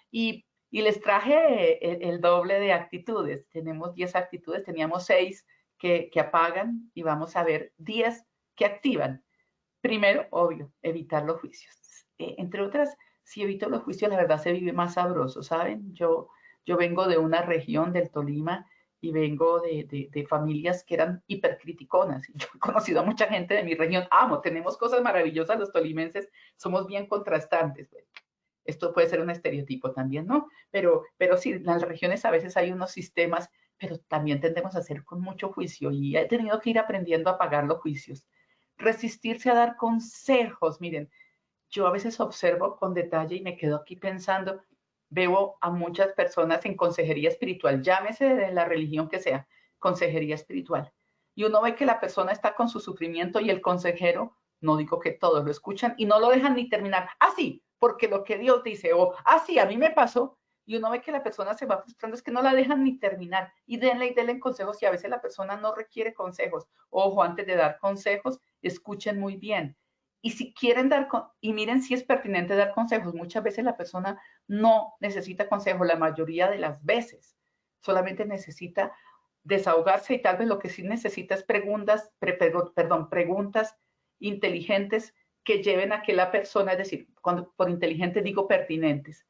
Y les traje el doble de actitudes. Tenemos 10 actitudes, teníamos 6 que apagan y vamos a ver 10 que activan. Primero, obvio, evitar los juicios. Entre otras, si evito los juicios, la verdad se vive más sabroso, ¿saben? Yo vengo de una región del Tolima y vengo de familias que eran hipercriticonas. Yo he conocido a mucha gente de mi región. Tenemos cosas maravillosas los tolimenses, somos bien contrastantes. Bueno, esto puede ser un estereotipo también, ¿no? Pero sí, en las regiones a veces hay unos sistemas, pero también tendemos a hacer con mucho juicio y he tenido que ir aprendiendo a apagar los juicios. Resistirse a dar consejos. Miren, yo a veces observo con detalle y me quedo aquí pensando, veo a muchas personas en consejería espiritual, llámese de la religión que sea, consejería espiritual. Y uno ve que la persona está con su sufrimiento y el consejero, no digo que todos lo escuchan y no lo dejan ni terminar. Sí, porque lo que Dios dice, o sí, a mí me pasó. Y uno ve que la persona se va frustrando, es que no la dejan ni terminar. Y denle consejos y a veces la persona no requiere consejos. Ojo, antes de dar consejos, escuchen muy bien. Y si quieren y miren si es pertinente dar consejos, muchas veces la persona no necesita consejo, la mayoría de las veces solamente necesita desahogarse y tal vez lo que sí necesita es preguntas inteligentes que lleven a que la persona, es decir, cuando por inteligente digo pertinentes,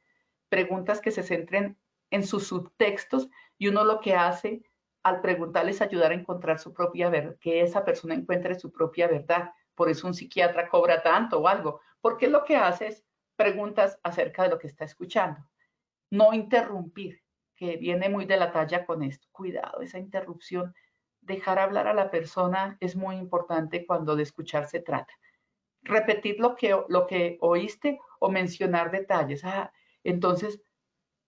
preguntas que se centren en sus subtextos y uno lo que hace al preguntarles es ayudar a encontrar su propia verdad, que esa persona encuentre su propia verdad. Por eso un psiquiatra cobra tanto o algo, porque lo que hace es preguntas acerca de lo que está escuchando. No interrumpir, que viene muy de la talla con esto. Cuidado, esa interrupción. Dejar hablar a la persona es muy importante cuando de escuchar se trata. Repetir lo que oíste o mencionar detalles. Entonces,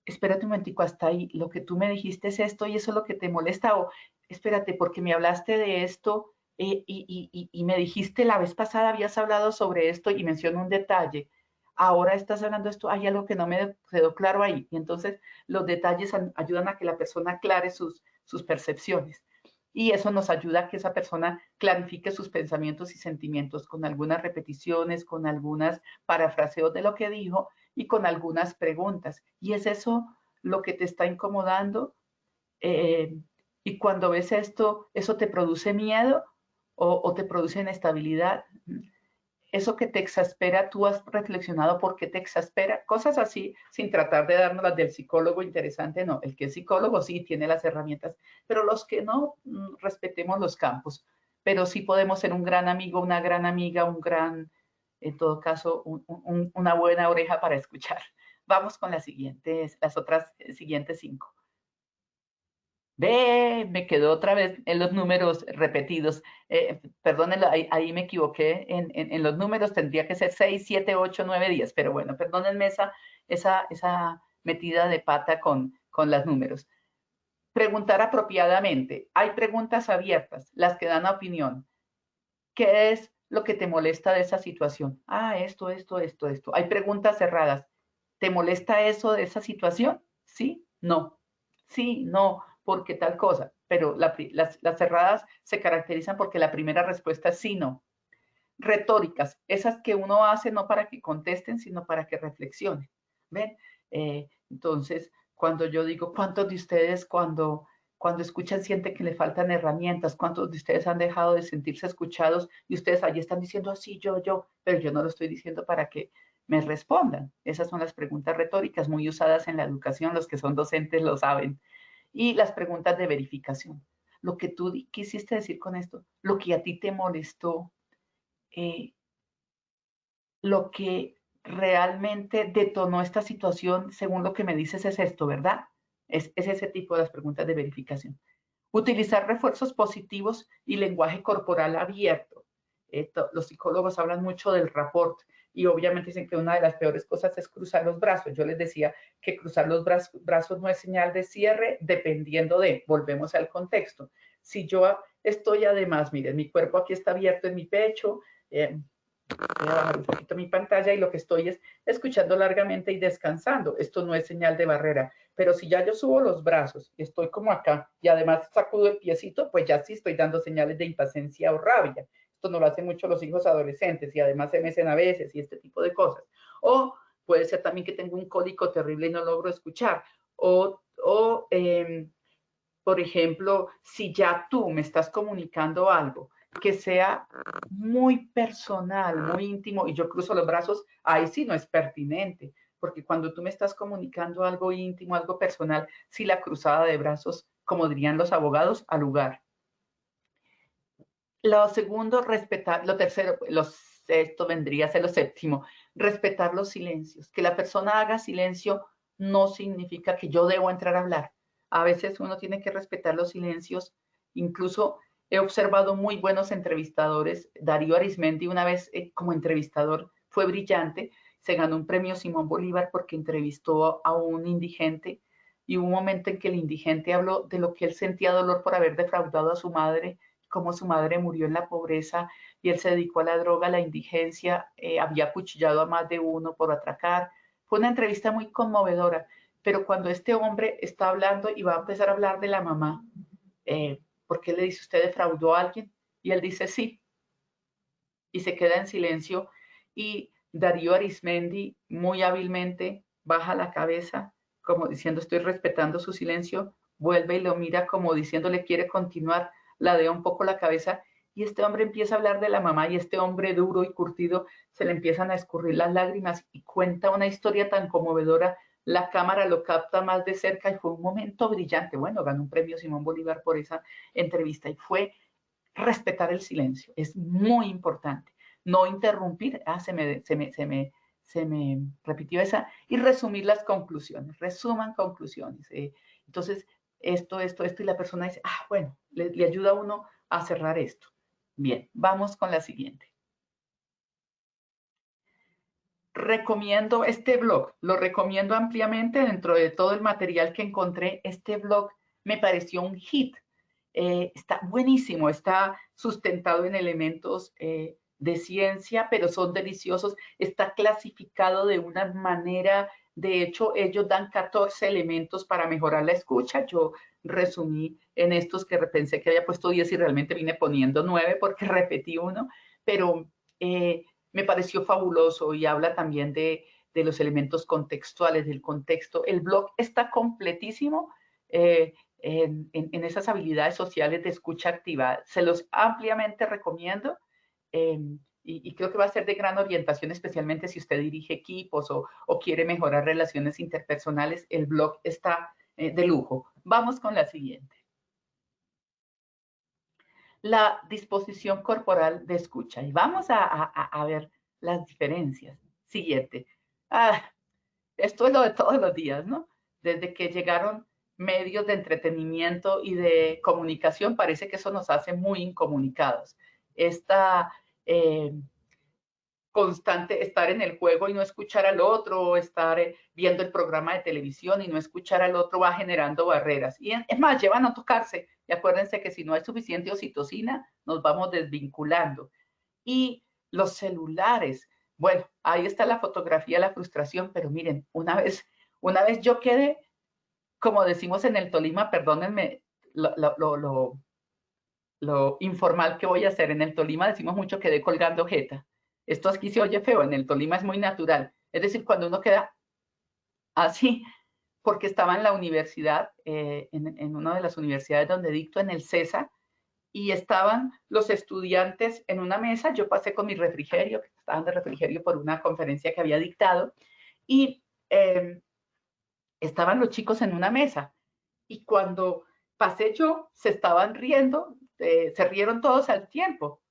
espérate un momentico, hasta ahí, lo que tú me dijiste es esto y eso es lo que te molesta, o espérate, porque me hablaste de esto y me dijiste la vez pasada habías hablado sobre esto y menciono un detalle, ahora estás hablando de esto, hay algo que no me quedó claro ahí, y entonces los detalles ayudan a que la persona aclare sus percepciones. Y eso nos ayuda a que esa persona clarifique sus pensamientos y sentimientos con algunas repeticiones, con algunas parafraseos de lo que dijo, y con algunas preguntas. ¿Y es eso lo que te está incomodando? Y cuando ves esto, ¿eso te produce miedo o te produce inestabilidad? eso que te exaspera, tú has reflexionado por qué te exaspera, cosas así, sin tratar de darnos las del psicólogo interesante, no, el que es psicólogo sí tiene las herramientas, pero los que no, respetemos los campos, pero sí podemos ser un gran amigo, una gran amiga, un gran, en todo caso, una buena oreja para escuchar. Vamos con las siguientes, las otras siguientes 5. Ve, me quedó otra vez en los números repetidos. Perdónenlo, ahí me equivoqué en los números, tendría que ser 6, 7, 8, 9, 10, pero bueno, perdónenme esa metida de pata con los números. Preguntar apropiadamente. Hay preguntas abiertas, las que dan opinión. ¿Qué es lo que te molesta de esa situación? Ah, esto. Hay preguntas cerradas. ¿Te molesta eso de esa situación? Sí, no. Sí, no, porque tal cosa. Pero las cerradas se caracterizan porque la primera respuesta es sí, no. Retóricas, esas que uno hace no para que contesten, sino para que reflexionen. ¿Ven? Entonces, cuando yo digo, ¿cuántos de ustedes cuando escuchan sienten que le faltan herramientas? ¿Cuántos de ustedes han dejado de sentirse escuchados y ustedes allí están diciendo así, yo, pero yo no lo estoy diciendo para que me respondan? Esas son las preguntas retóricas muy usadas en la educación, los que son docentes lo saben. Y las preguntas de verificación. Lo que tú quisiste decir con esto, lo que a ti te molestó, lo que realmente detonó esta situación, según lo que me dices, es esto, ¿verdad? Es ese tipo de las preguntas de verificación. Utilizar refuerzos positivos y lenguaje corporal abierto. Los psicólogos hablan mucho del rapport y obviamente dicen que una de las peores cosas es cruzar los brazos. Yo les decía que cruzar los brazos no es señal de cierre, dependiendo de, volvemos al contexto. Si yo estoy además, miren, mi cuerpo aquí está abierto en mi pecho, voy a bajar un poquito mi pantalla y lo que estoy es escuchando largamente y descansando. Esto no es señal de barrera, pero si ya yo subo los brazos y estoy como acá y además sacudo el piecito, pues ya sí estoy dando señales de impaciencia o rabia. Esto no lo hacen mucho los hijos adolescentes y además se mecen a veces y este tipo de cosas. O puede ser también que tengo un cólico terrible y no logro escuchar. Por ejemplo, si ya tú me estás comunicando algo que sea muy personal, muy íntimo, y yo cruzo los brazos, ahí sí no es pertinente, porque cuando tú me estás comunicando algo íntimo, algo personal, sí la cruzada de brazos, como dirían los abogados, al lugar. Lo segundo, respetar, lo tercero, esto vendría a ser lo séptimo, respetar los silencios. Que la persona haga silencio no significa que yo debo entrar a hablar. A veces uno tiene que respetar los silencios. Incluso he observado muy buenos entrevistadores. Darío Arizmendi una vez como entrevistador fue brillante. Se ganó un premio Simón Bolívar porque entrevistó a un indigente y hubo un momento en que el indigente habló de lo que él sentía dolor por haber defraudado a su madre, cómo su madre murió en la pobreza y él se dedicó a la droga, a la indigencia, había acuchillado a más de uno por atracar. Fue una entrevista muy conmovedora, pero cuando este hombre está hablando y va a empezar a hablar de la mamá, ¿por qué le dice usted defraudó a alguien? Y él dice sí, y se queda en silencio y Darío Arizmendi muy hábilmente baja la cabeza como diciendo estoy respetando su silencio, vuelve y lo mira como diciéndole quiere continuar, ladea un poco la cabeza y este hombre empieza a hablar de la mamá y este hombre duro y curtido se le empiezan a escurrir las lágrimas y cuenta una historia tan conmovedora. La cámara lo capta más de cerca y fue un momento brillante. Bueno, ganó un premio Simón Bolívar por esa entrevista y fue respetar el silencio. Es muy importante. No interrumpir, se me repitió esa, y resumir las conclusiones. Resuman conclusiones. Entonces, esto, y la persona dice, bueno, le ayuda a uno a cerrar esto. Bien, vamos con la siguiente. Recomiendo este blog, lo recomiendo ampliamente dentro de todo el material que encontré. Este blog me pareció un hit. Está buenísimo, está sustentado en elementos de ciencia, pero son deliciosos. Está clasificado de una manera, de hecho, ellos dan 14 elementos para mejorar la escucha. Yo resumí en estos que pensé que había puesto 10 y realmente vine poniendo 9 porque repetí uno, pero me pareció fabuloso y habla también de los elementos contextuales, del contexto. El blog está completísimo en esas habilidades sociales de escucha activa. Se los ampliamente recomiendo. y creo que va a ser de gran orientación, especialmente si usted dirige equipos o quiere mejorar relaciones interpersonales. El blog está de lujo. Vamos con la siguiente. La disposición corporal de escucha. Y vamos a ver las diferencias. Siguiente. Esto es lo de todos los días, ¿no? Desde que llegaron medios de entretenimiento y de comunicación, parece que eso nos hace muy incomunicados. Esta constante estar en el juego y no escuchar al otro, estar viendo el programa de televisión y no escuchar al otro va generando barreras. Y es más, llevan a tocarse. Y acuérdense que si no hay suficiente oxitocina, nos vamos desvinculando. Y los celulares, bueno, ahí está la fotografía de la frustración, pero miren, una vez yo quedé, como decimos en el Tolima, perdónenme lo informal que voy a hacer, en el Tolima decimos mucho quedé colgando jeta. Esto aquí se oye feo, en el Tolima es muy natural. Es decir, cuando uno queda así, porque estaba en la universidad, en una de las universidades donde dicto, en el CESA, y estaban los estudiantes en una mesa. Yo pasé con mi refrigerio, que estaban de refrigerio por una conferencia que había dictado, y estaban los chicos en una mesa. Y cuando pasé yo, se estaban riendo, se rieron todos al tiempo.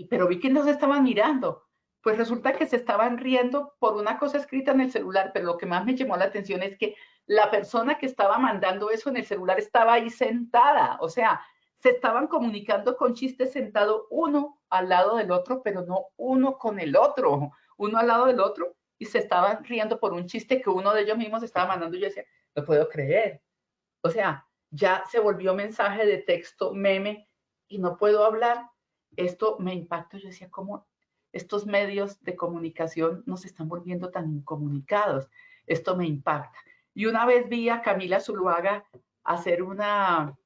Pero vi que no se estaban mirando. Pues resulta que se estaban riendo por una cosa escrita en el celular, pero lo que más me llamó la atención es que la persona que estaba mandando eso en el celular estaba ahí sentada. O sea, se estaban comunicando con chistes sentado uno al lado del otro, pero no uno con el otro, uno al lado del otro, y se estaban riendo por un chiste que uno de ellos mismos estaba mandando. Y yo decía, no puedo creer. O sea, ya se volvió mensaje de texto, meme, y no puedo hablar. Esto me impactó. Yo decía, ¿cómo estos medios de comunicación nos están volviendo tan incomunicados? Esto me impacta. Y una vez vi a Camila Zuluaga hacer una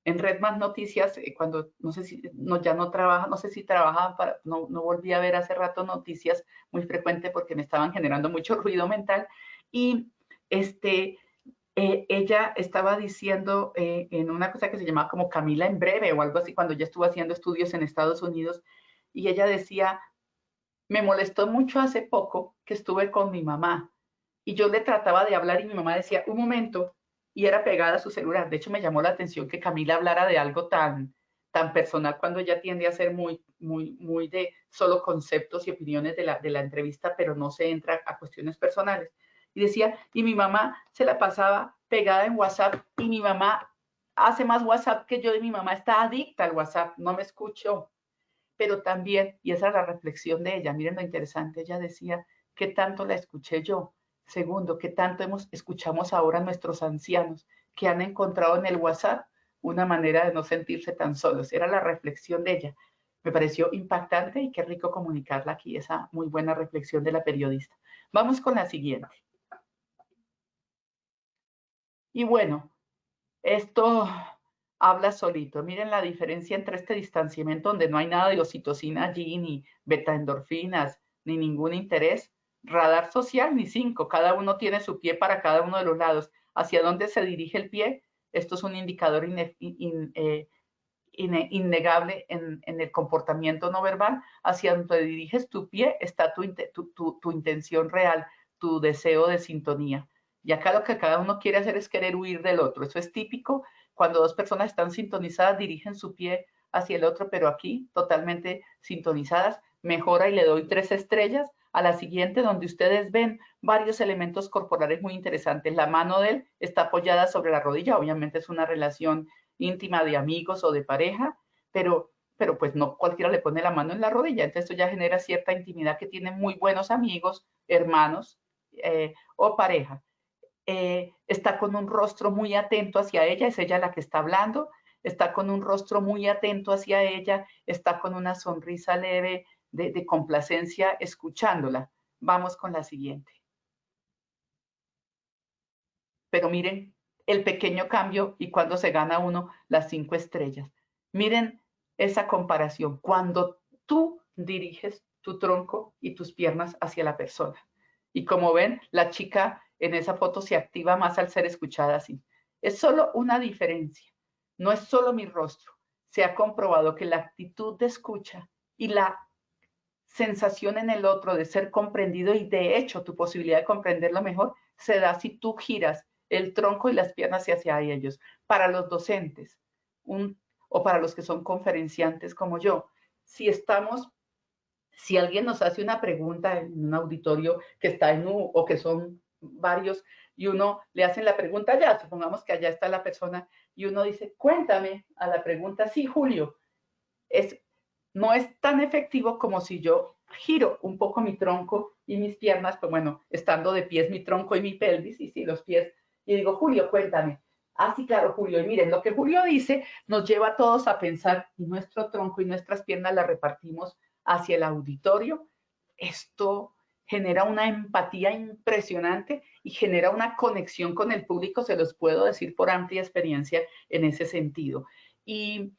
en Red Más Noticias, cuando no sé si ya no trabaja, no sé si trabajaba, no volví a ver hace rato noticias muy frecuente porque me estaban generando mucho ruido mental. Y ella estaba diciendo en una cosa que se llamaba como Camila en breve o algo así, cuando ya estuvo haciendo estudios en Estados Unidos, y ella decía, me molestó mucho hace poco que estuve con mi mamá y yo le trataba de hablar y mi mamá decía, un momento, y era pegada a su celular. De hecho, me llamó la atención que Camila hablara de algo tan personal cuando ella tiende a ser muy de solo conceptos y opiniones de la entrevista, pero no se entra a cuestiones personales. Y decía, y mi mamá se la pasaba pegada en WhatsApp y mi mamá hace más WhatsApp que yo y mi mamá está adicta al WhatsApp, no me escuchó. Pero también, y esa es la reflexión de ella, miren lo interesante, ella decía, ¿qué tanto la escuché yo? Segundo, ¿qué tanto escuchamos ahora a nuestros ancianos que han encontrado en el WhatsApp una manera de no sentirse tan solos? Era la reflexión de ella. Me pareció impactante y qué rico comunicarla aquí, esa muy buena reflexión de la periodista. Vamos con la siguiente. Y bueno, esto habla solito. Miren la diferencia entre este distanciamiento donde no hay nada de oxitocina allí, ni betaendorfinas, ni ningún interés. Radar social, ni 5. Cada uno tiene su pie para cada uno de los lados. ¿Hacia dónde se dirige el pie? Esto es un indicador innegable en el comportamiento no verbal. Hacia donde diriges tu pie está tu intención real, tu deseo de sintonía. Y acá lo que cada uno quiere hacer es querer huir del otro. Eso es típico. Cuando dos personas están sintonizadas, dirigen su pie hacia el otro, pero aquí totalmente sintonizadas, mejora y le doy 3 estrellas. A la siguiente, donde ustedes ven varios elementos corporales muy interesantes. La mano de él está apoyada sobre la rodilla, obviamente es una relación íntima de amigos o de pareja, pero pues no cualquiera le pone la mano en la rodilla, entonces esto ya genera cierta intimidad que tienen muy buenos amigos, hermanos o pareja. Está con un rostro muy atento hacia ella, es ella la que está hablando, está con un rostro muy atento hacia ella, está con una sonrisa leve de complacencia escuchándola. Vamos con la siguiente. Pero miren el pequeño cambio y cuando se gana uno las 5 estrellas. Miren esa comparación, cuando tú diriges tu tronco y tus piernas hacia la persona. Y como ven, la chica en esa foto se activa más al ser escuchada así. Es solo una diferencia, no es solo mi rostro. Se ha comprobado que la actitud de escucha y la sensación en el otro de ser comprendido y de hecho tu posibilidad de comprenderlo mejor se da si tú giras el tronco y las piernas hacia ellos. Para los docentes o para los que son conferenciantes como yo, si alguien nos hace una pregunta en un auditorio que está en U o que son varios y uno le hacen la pregunta allá, supongamos que allá está la persona y uno dice, cuéntame a la pregunta, sí, Julio, no es tan efectivo como si yo giro un poco mi tronco y mis piernas, pues bueno, estando de pies mi tronco y mi pelvis, y sí, los pies, y digo, Julio, cuéntame. Ah, sí, claro, Julio, y miren, lo que Julio dice nos lleva a todos a pensar, y nuestro tronco y nuestras piernas las repartimos hacia el auditorio. Esto genera una empatía impresionante y genera una conexión con el público, se los puedo decir por amplia experiencia en ese sentido. Y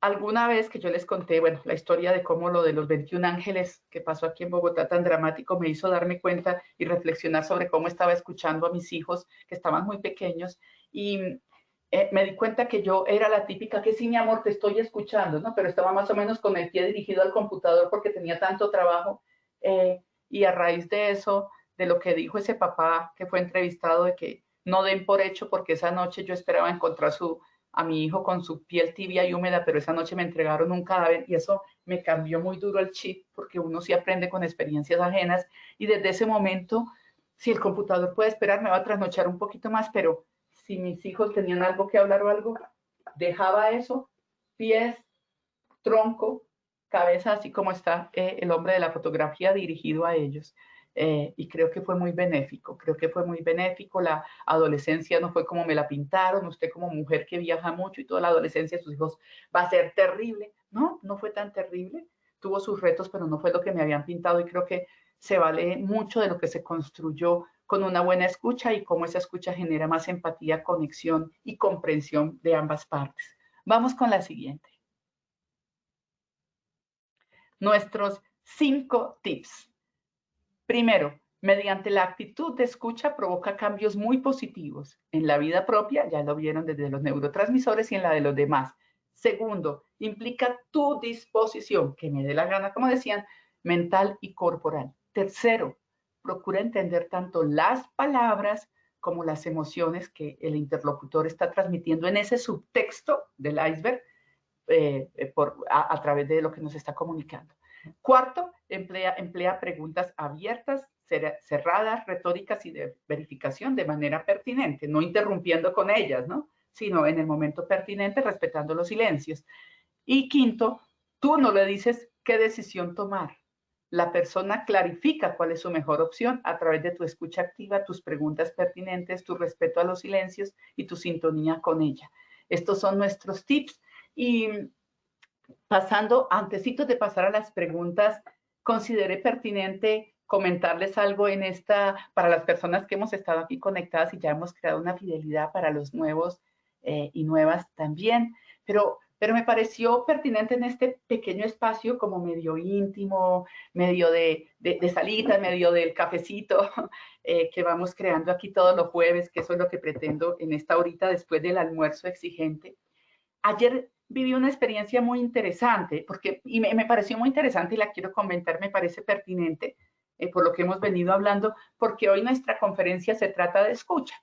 alguna vez que yo les conté, bueno, la historia de cómo lo de los 21 ángeles que pasó aquí en Bogotá tan dramático me hizo darme cuenta y reflexionar sobre cómo estaba escuchando a mis hijos que estaban muy pequeños y me di cuenta que yo era la típica que sí, mi amor, te estoy escuchando, ¿no? Pero estaba más o menos con el pie dirigido al computador porque tenía tanto trabajo y a raíz de eso, de lo que dijo ese papá que fue entrevistado de que no den por hecho porque esa noche yo esperaba encontrar a mi hijo con su piel tibia y húmeda, pero esa noche me entregaron un cadáver y eso me cambió muy duro el chip porque uno sí aprende con experiencias ajenas y desde ese momento, si el computador puede esperar, me va a trasnochar un poquito más, pero si mis hijos tenían algo que hablar o algo, dejaba eso, pies, tronco, cabeza, así como está el hombre de la fotografía dirigido a ellos. Y creo que fue muy benéfico, la adolescencia no fue como me la pintaron, usted como mujer que viaja mucho y toda la adolescencia de sus hijos va a ser terrible, no, no fue tan terrible, tuvo sus retos, pero no fue lo que me habían pintado y creo que se vale mucho de lo que se construyó con una buena escucha y cómo esa escucha genera más empatía, conexión y comprensión de ambas partes. Vamos con la siguiente. Nuestros 5 tips. Primero, mediante la actitud de escucha provoca cambios muy positivos en la vida propia, ya lo vieron desde los neurotransmisores y en la de los demás. Segundo, implica tu disposición, que me dé la gana, como decían, mental y corporal. Tercero, procura entender tanto las palabras como las emociones que el interlocutor está transmitiendo en ese subtexto del iceberg a través de lo que nos está comunicando. Cuarto, emplea preguntas abiertas, cerradas, retóricas y de verificación de manera pertinente, no interrumpiendo con ellas, ¿no? Sino en el momento pertinente, respetando los silencios. Y quinto, tú no le dices qué decisión tomar. La persona clarifica cuál es su mejor opción a través de tu escucha activa, tus preguntas pertinentes, tu respeto a los silencios y tu sintonía con ella. Estos son nuestros tips. Y pasando, antesitos de pasar a las preguntas, consideré pertinente comentarles algo en para las personas que hemos estado aquí conectadas y ya hemos creado una fidelidad para los nuevos y nuevas también, pero me pareció pertinente en este pequeño espacio como medio íntimo, medio de salita, medio del cafecito que vamos creando aquí todos los jueves, que eso es lo que pretendo en esta horita después del almuerzo exigente. Ayer viví una experiencia muy interesante, y me pareció muy interesante y la quiero comentar, me parece pertinente por lo que hemos venido hablando, porque hoy nuestra conferencia se trata de escucha.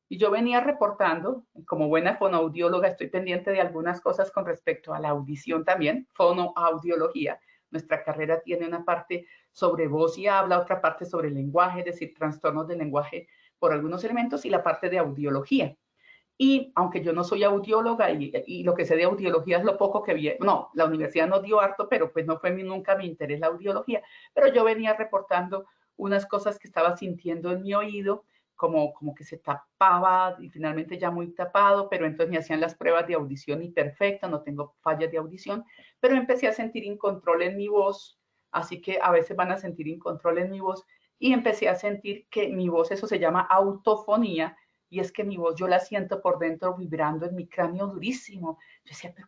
Y yo venía reportando, como buena fonoaudióloga, estoy pendiente de algunas cosas con respecto a la audición también, fonoaudiología. Nuestra carrera tiene una parte sobre voz y habla, otra parte sobre lenguaje, es decir, trastornos del lenguaje por algunos elementos, y la parte de audiología. Y aunque yo no soy audióloga y lo que sé de audiología es lo poco que vi, no, la universidad nos dio harto, pero pues no fue nunca mi interés la audiología, pero yo venía reportando unas cosas que estaba sintiendo en mi oído, como que se tapaba y finalmente ya muy tapado, pero entonces me hacían las pruebas de audición y perfecto, no tengo fallas de audición, pero empecé a sentir incontrol en mi voz, así que a veces van a sentir incontrol en mi voz, y empecé a sentir que mi voz, eso se llama autofonía, y es que mi voz yo la siento por dentro vibrando en mi cráneo durísimo. Yo decía, pero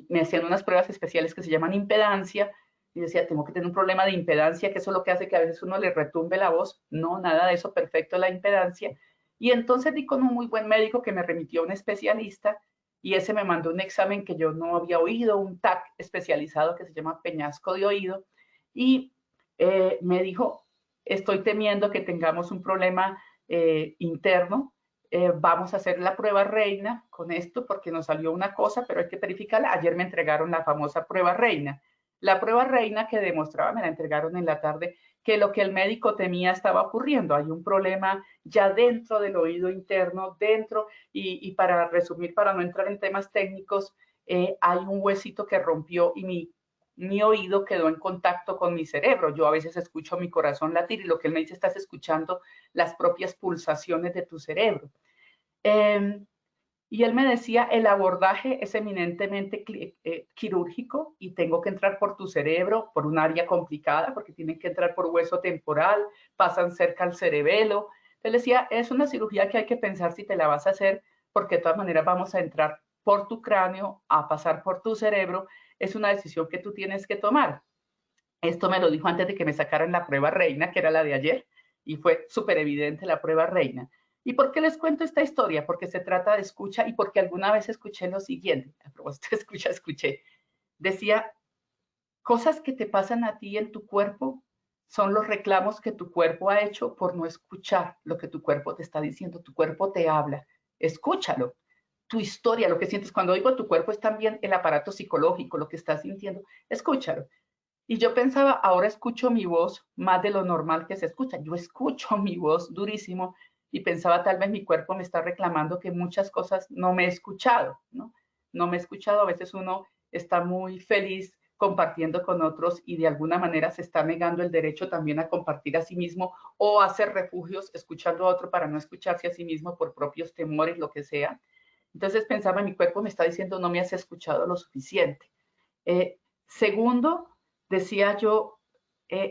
me hacían unas pruebas especiales que se llaman impedancia, y decía, tengo que tener un problema de impedancia, que eso es lo que hace que a veces uno le retumbe la voz. No, nada de eso, perfecto la impedancia. Y entonces di con un muy buen médico que me remitió a un especialista, y ese me mandó un examen que yo no había oído, un TAC especializado que se llama peñasco de oído, y me dijo, estoy temiendo que tengamos un problema interno, vamos a hacer la prueba reina con esto porque nos salió una cosa, pero hay que verificarla. Ayer me entregaron la famosa prueba reina. La prueba reina que demostraba, me la entregaron en la tarde, que lo que el médico temía estaba ocurriendo. Hay un problema ya dentro del oído interno, dentro, y para resumir, para no entrar en temas técnicos, hay un huesito que rompió y mi oído quedó en contacto con mi cerebro. Yo a veces escucho mi corazón latir y lo que él me dice, estás escuchando las propias pulsaciones de tu cerebro. Y él me decía, el abordaje es eminentemente quirúrgico y tengo que entrar por tu cerebro, por un área complicada, porque tienen que entrar por hueso temporal, pasan cerca al cerebelo. Él decía, es una cirugía que hay que pensar si te la vas a hacer, porque de todas maneras vamos a entrar por tu cráneo, a pasar por tu cerebro. Es una decisión que tú tienes que tomar. Esto me lo dijo antes de que me sacaran la prueba reina, que era la de ayer, y fue súper evidente la prueba reina. ¿Y por qué les cuento esta historia? Porque se trata de escucha y porque alguna vez escuché lo siguiente, a propósito de escucha, escuché, decía, cosas que te pasan a ti en tu cuerpo son los reclamos que tu cuerpo ha hecho por no escuchar lo que tu cuerpo te está diciendo. Tu cuerpo te habla, escúchalo. Tu historia, lo que sientes cuando digo tu cuerpo es también el aparato psicológico, lo que estás sintiendo, escúchalo. Y yo pensaba, ahora escucho mi voz más de lo normal que se escucha. Yo escucho mi voz durísimo y pensaba, tal vez mi cuerpo me está reclamando que muchas cosas no me he escuchado, ¿no? No me he escuchado. A veces uno está muy feliz compartiendo con otros y de alguna manera se está negando el derecho también a compartir a sí mismo o a hacer refugios escuchando a otro para no escucharse a sí mismo por propios temores, lo que sea. Entonces pensaba, mi cuerpo me está diciendo, no me has escuchado lo suficiente. Segundo, decía yo,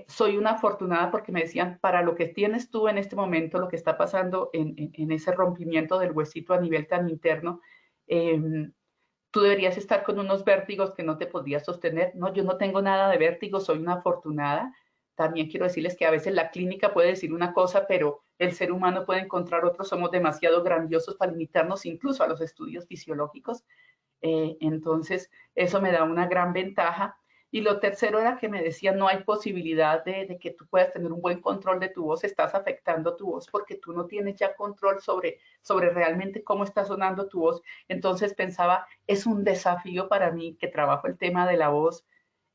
soy una afortunada porque me decían, para lo que tienes tú en este momento, lo que está pasando en ese rompimiento del huesito a nivel tan interno, tú deberías estar con unos vértigos que no te podrías sostener. No, yo no tengo nada de vértigo, soy una afortunada. También quiero decirles que a veces la clínica puede decir una cosa, pero el ser humano puede encontrar otro. Somos demasiado grandiosos para limitarnos incluso a los estudios fisiológicos. Entonces, eso me da una gran ventaja. Y lo tercero era que me decían, no hay posibilidad de que tú puedas tener un buen control de tu voz, estás afectando tu voz porque tú no tienes ya control sobre realmente cómo está sonando tu voz. Entonces pensaba, es un desafío para mí que trabajo el tema de la voz,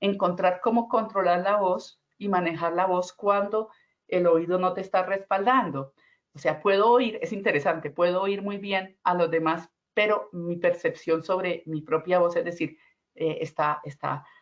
encontrar cómo controlar la voz y manejar la voz cuando el oído no te está respaldando. O sea, puedo oír, es interesante, puedo oír muy bien a los demás, pero mi percepción sobre mi propia voz, es decir, está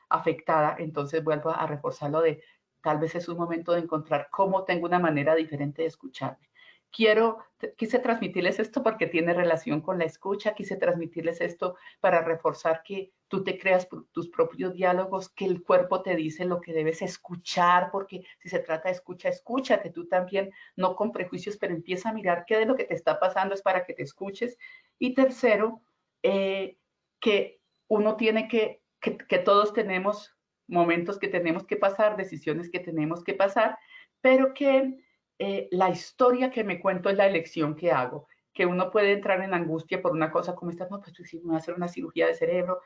afectada, entonces vuelvo a reforzarlo de tal vez es un momento de encontrar cómo tengo una manera diferente de escucharme. Quise transmitirles esto porque tiene relación con la escucha, quise transmitirles esto para reforzar que tú te creas tus propios diálogos, que el cuerpo te dice lo que debes escuchar, porque si se trata de escucha, escúchate tú también, no con prejuicios, pero empieza a mirar qué de lo que te está pasando es para que te escuches. Y tercero, que uno tiene que todos tenemos momentos que tenemos que pasar, decisiones que tenemos que pasar, pero que la historia que me cuento es la elección que hago, que uno puede entrar en angustia por una cosa como esta, no, pues si me voy a hacer una cirugía de cerebro,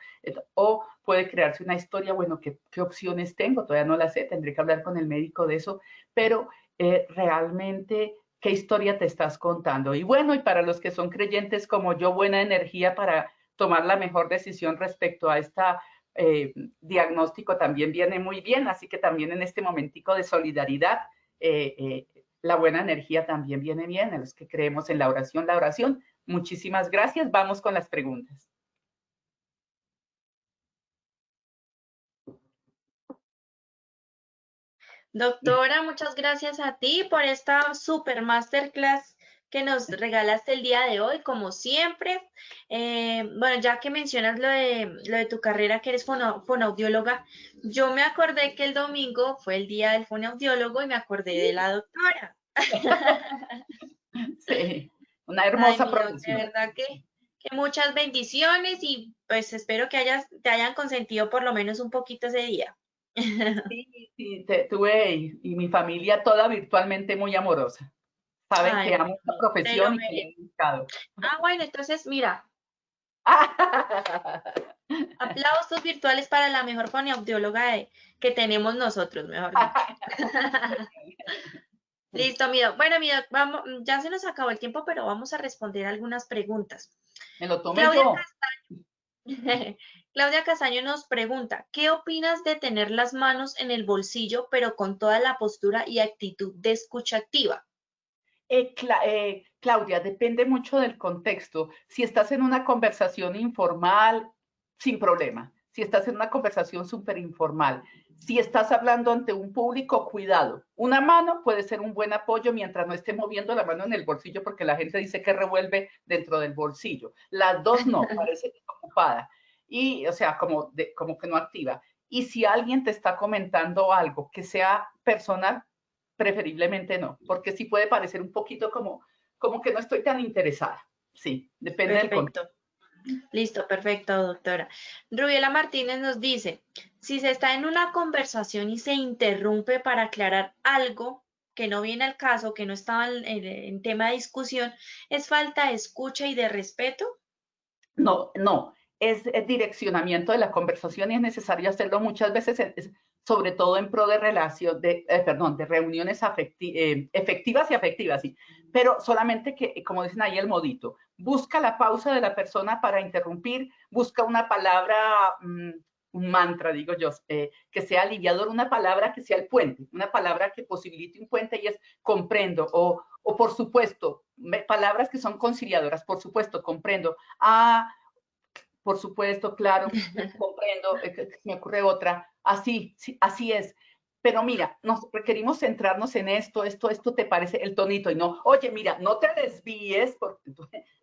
o puede crearse una historia, bueno, ¿qué opciones tengo? Todavía no la sé, tendré que hablar con el médico de eso, pero realmente, ¿qué historia te estás contando? Y bueno, y para los que son creyentes como yo, buena energía para tomar la mejor decisión respecto a esta diagnóstico también viene muy bien, así que también en este momentico de solidaridad, la buena energía también viene bien, a los que creemos en la oración. Muchísimas gracias, vamos con las preguntas. Doctora, muchas gracias a ti por esta super masterclass que nos regalaste el día de hoy, como siempre. Bueno, ya que mencionas lo de tu carrera, que eres fonoaudióloga, yo me acordé que el domingo fue el día del fonoaudiólogo y me acordé de la doctora. Sí, una hermosa profesión. De verdad que muchas bendiciones y pues espero que te hayan consentido por lo menos un poquito ese día. Sí, tuve y mi familia toda virtualmente muy amorosa. Saben Ay, que amo esta te lo profesión y que le he mereces. dedicado. Ah, bueno, entonces mira, Aplausos virtuales para la mejor fonoaudióloga que tenemos nosotros, mejor dicho. Listo, mi doc. Bueno, mi doc, vamos, ya se nos acabó el tiempo, pero vamos a responder algunas preguntas. Me lo tomé Claudia yo. Claudia Castaño nos pregunta, ¿qué opinas de tener las manos en el bolsillo, pero con toda la postura y actitud de escucha activa? Claudia, depende mucho del contexto. Si estás en una conversación informal, sin problema. Si estás en una conversación súper informal. Si estás hablando ante un público, cuidado. Una mano puede ser un buen apoyo mientras no esté moviendo la mano en el bolsillo porque la gente dice que revuelve dentro del bolsillo. Las dos no, parece que está ocupada. Y, o sea, como que no activa. Y si alguien te está comentando algo que sea personal, preferiblemente no, porque sí puede parecer un poquito como que no estoy tan interesada. Sí, depende del contexto. Perfecto. Listo, perfecto, doctora. Rubiela Martínez nos dice, si se está en una conversación y se interrumpe para aclarar algo que no viene al caso, que no estaba en tema de discusión, ¿es falta de escucha y de respeto? No, es direccionamiento de la conversación y es necesario hacerlo muchas veces, sobre todo en pro de relación, de reuniones efectivas y afectivas, sí. Pero solamente que, como dicen ahí el modito, busca la pausa de la persona para interrumpir, busca una palabra, un mantra, digo yo, que sea aliviador, una palabra que sea el puente, una palabra que posibilite un puente y es comprendo, o por supuesto, palabras que son conciliadoras, por supuesto, comprendo, por supuesto, claro, comprendo, me ocurre otra, así, sí, así es. Pero mira, nos requerimos centrarnos en esto te parece el tonito y no, oye, mira, no te desvíes, porque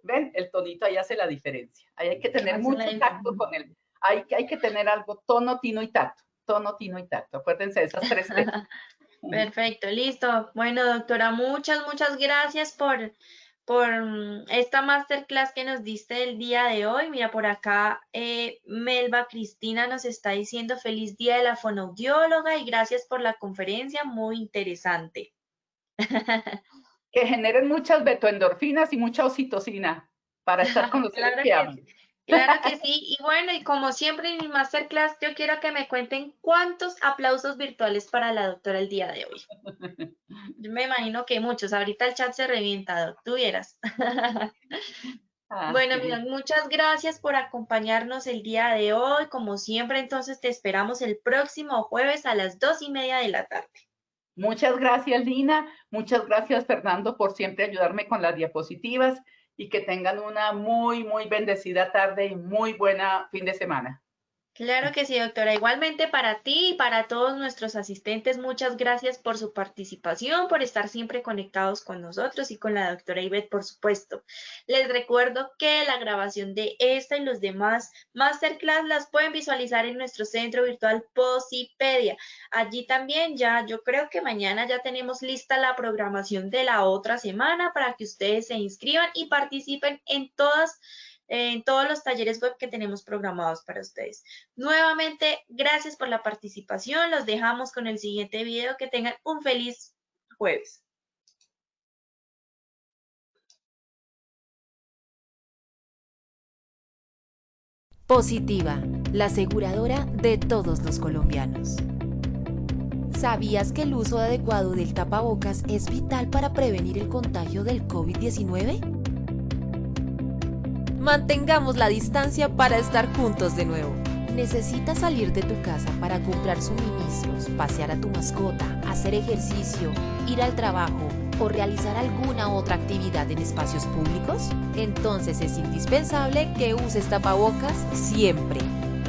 ven, el tonito ahí hace la diferencia. Ahí hay que tener mucho tacto con él. Hay que tener algo, tono, tino y tacto. Tono, tino y tacto. Acuérdense de esas tres temas. Perfecto, listo. Bueno, doctora, muchas gracias por esta masterclass que nos diste el día de hoy. Mira, por acá Melba Cristina nos está diciendo feliz día de la fonoaudióloga y gracias por la conferencia, muy interesante. Que generen muchas betoendorfinas y mucha oxitocina para estar con los seres Claro que que aman. sí. Claro que sí. Y bueno, y como siempre en mi masterclass, yo quiero que me cuenten cuántos aplausos virtuales para la doctora el día de hoy. Yo me imagino que muchos. Ahorita el chat se revienta, doc. Tú vieras. Bueno, Sí. amigos, muchas gracias por acompañarnos el día de hoy. Como siempre, entonces te esperamos el próximo jueves a las 2:30 de la tarde. Muchas gracias, Lina. Muchas gracias, Fernando, por siempre ayudarme con las diapositivas y que tengan una muy bendecida tarde y muy buena fin de semana. Claro que sí, doctora. Igualmente para ti y para todos nuestros asistentes, muchas gracias por su participación, por estar siempre conectados con nosotros y con la doctora Ivette, por supuesto. Les recuerdo que la grabación de esta y los demás masterclass las pueden visualizar en nuestro centro virtual Posipedia. Allí también yo creo que mañana ya tenemos lista la programación de la otra semana para que ustedes se inscriban y participen en todos los talleres web que tenemos programados para ustedes. Nuevamente, gracias por la participación. Los dejamos con el siguiente video. Que tengan un feliz jueves. Positiva, la aseguradora de todos los colombianos. ¿Sabías que el uso adecuado del tapabocas es vital para prevenir el contagio del COVID-19? Mantengamos la distancia para estar juntos de nuevo. ¿Necesitas salir de tu casa para comprar suministros, pasear a tu mascota, hacer ejercicio, ir al trabajo o realizar alguna otra actividad en espacios públicos? Entonces es indispensable que uses tapabocas siempre.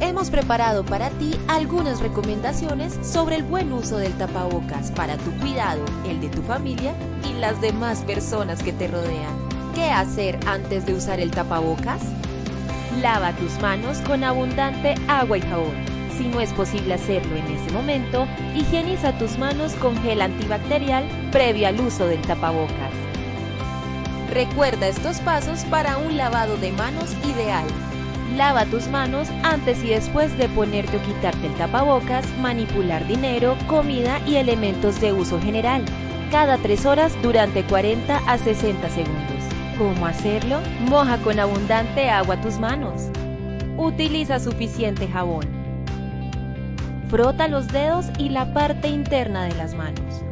Hemos preparado para ti algunas recomendaciones sobre el buen uso del tapabocas para tu cuidado, el de tu familia y las demás personas que te rodean. ¿Qué hacer antes de usar el tapabocas? Lava tus manos con abundante agua y jabón. Si no es posible hacerlo en ese momento, higieniza tus manos con gel antibacterial previo al uso del tapabocas. Recuerda estos pasos para un lavado de manos ideal. Lava tus manos antes y después de ponerte o quitarte el tapabocas, manipular dinero, comida y elementos de uso general, cada 3 horas durante 40 a 60 segundos. ¿Cómo hacerlo? Moja con abundante agua tus manos. Utiliza suficiente jabón. Frota los dedos y la parte interna de las manos.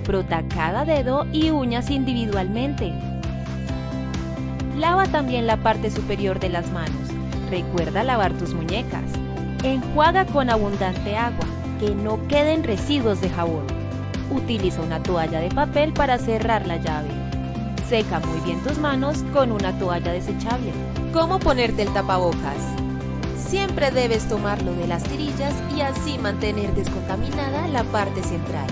Frota cada dedo y uñas individualmente. Lava también la parte superior de las manos. Recuerda lavar tus muñecas. Enjuaga con abundante agua, que no queden residuos de jabón. Utiliza una toalla de papel para cerrar la llave. Seca muy bien tus manos con una toalla desechable. ¿Cómo ponerte el tapabocas? Siempre debes tomarlo de las tirillas y así mantener descontaminada la parte central.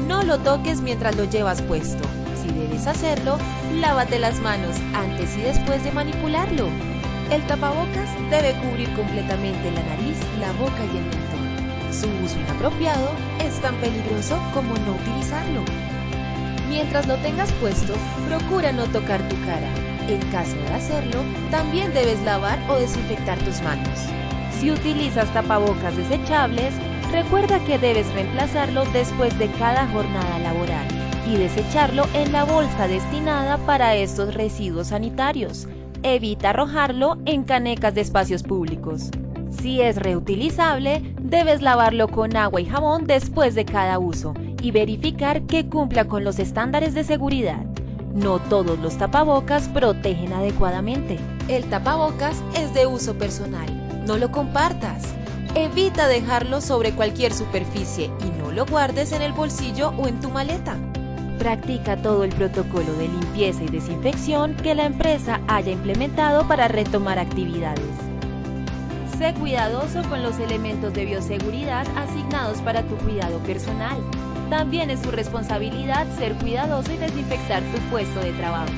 No lo toques mientras lo llevas puesto. Si debes hacerlo, lávate las manos antes y después de manipularlo. El tapabocas debe cubrir completamente la nariz, la boca y el mentón. Su uso inapropiado es tan peligroso como no utilizarlo. Mientras lo tengas puesto, procura no tocar tu cara. En caso de hacerlo, también debes lavar o desinfectar tus manos. Si utilizas tapabocas desechables, recuerda que debes reemplazarlo después de cada jornada laboral y desecharlo en la bolsa destinada para estos residuos sanitarios. Evita arrojarlo en canecas de espacios públicos. Si es reutilizable, debes lavarlo con agua y jabón después de cada uso y verificar que cumpla con los estándares de seguridad. No todos los tapabocas protegen adecuadamente. El tapabocas es de uso personal. No lo compartas. Evita dejarlo sobre cualquier superficie y no lo guardes en el bolsillo o en tu maleta. Practica todo el protocolo de limpieza y desinfección que la empresa haya implementado para retomar actividades. Sé cuidadoso con los elementos de bioseguridad asignados para tu cuidado personal. También es tu responsabilidad ser cuidadoso y desinfectar tu puesto de trabajo.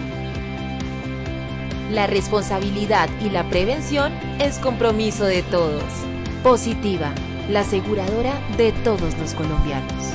La responsabilidad y la prevención es compromiso de todos. Positiva, la aseguradora de todos los colombianos.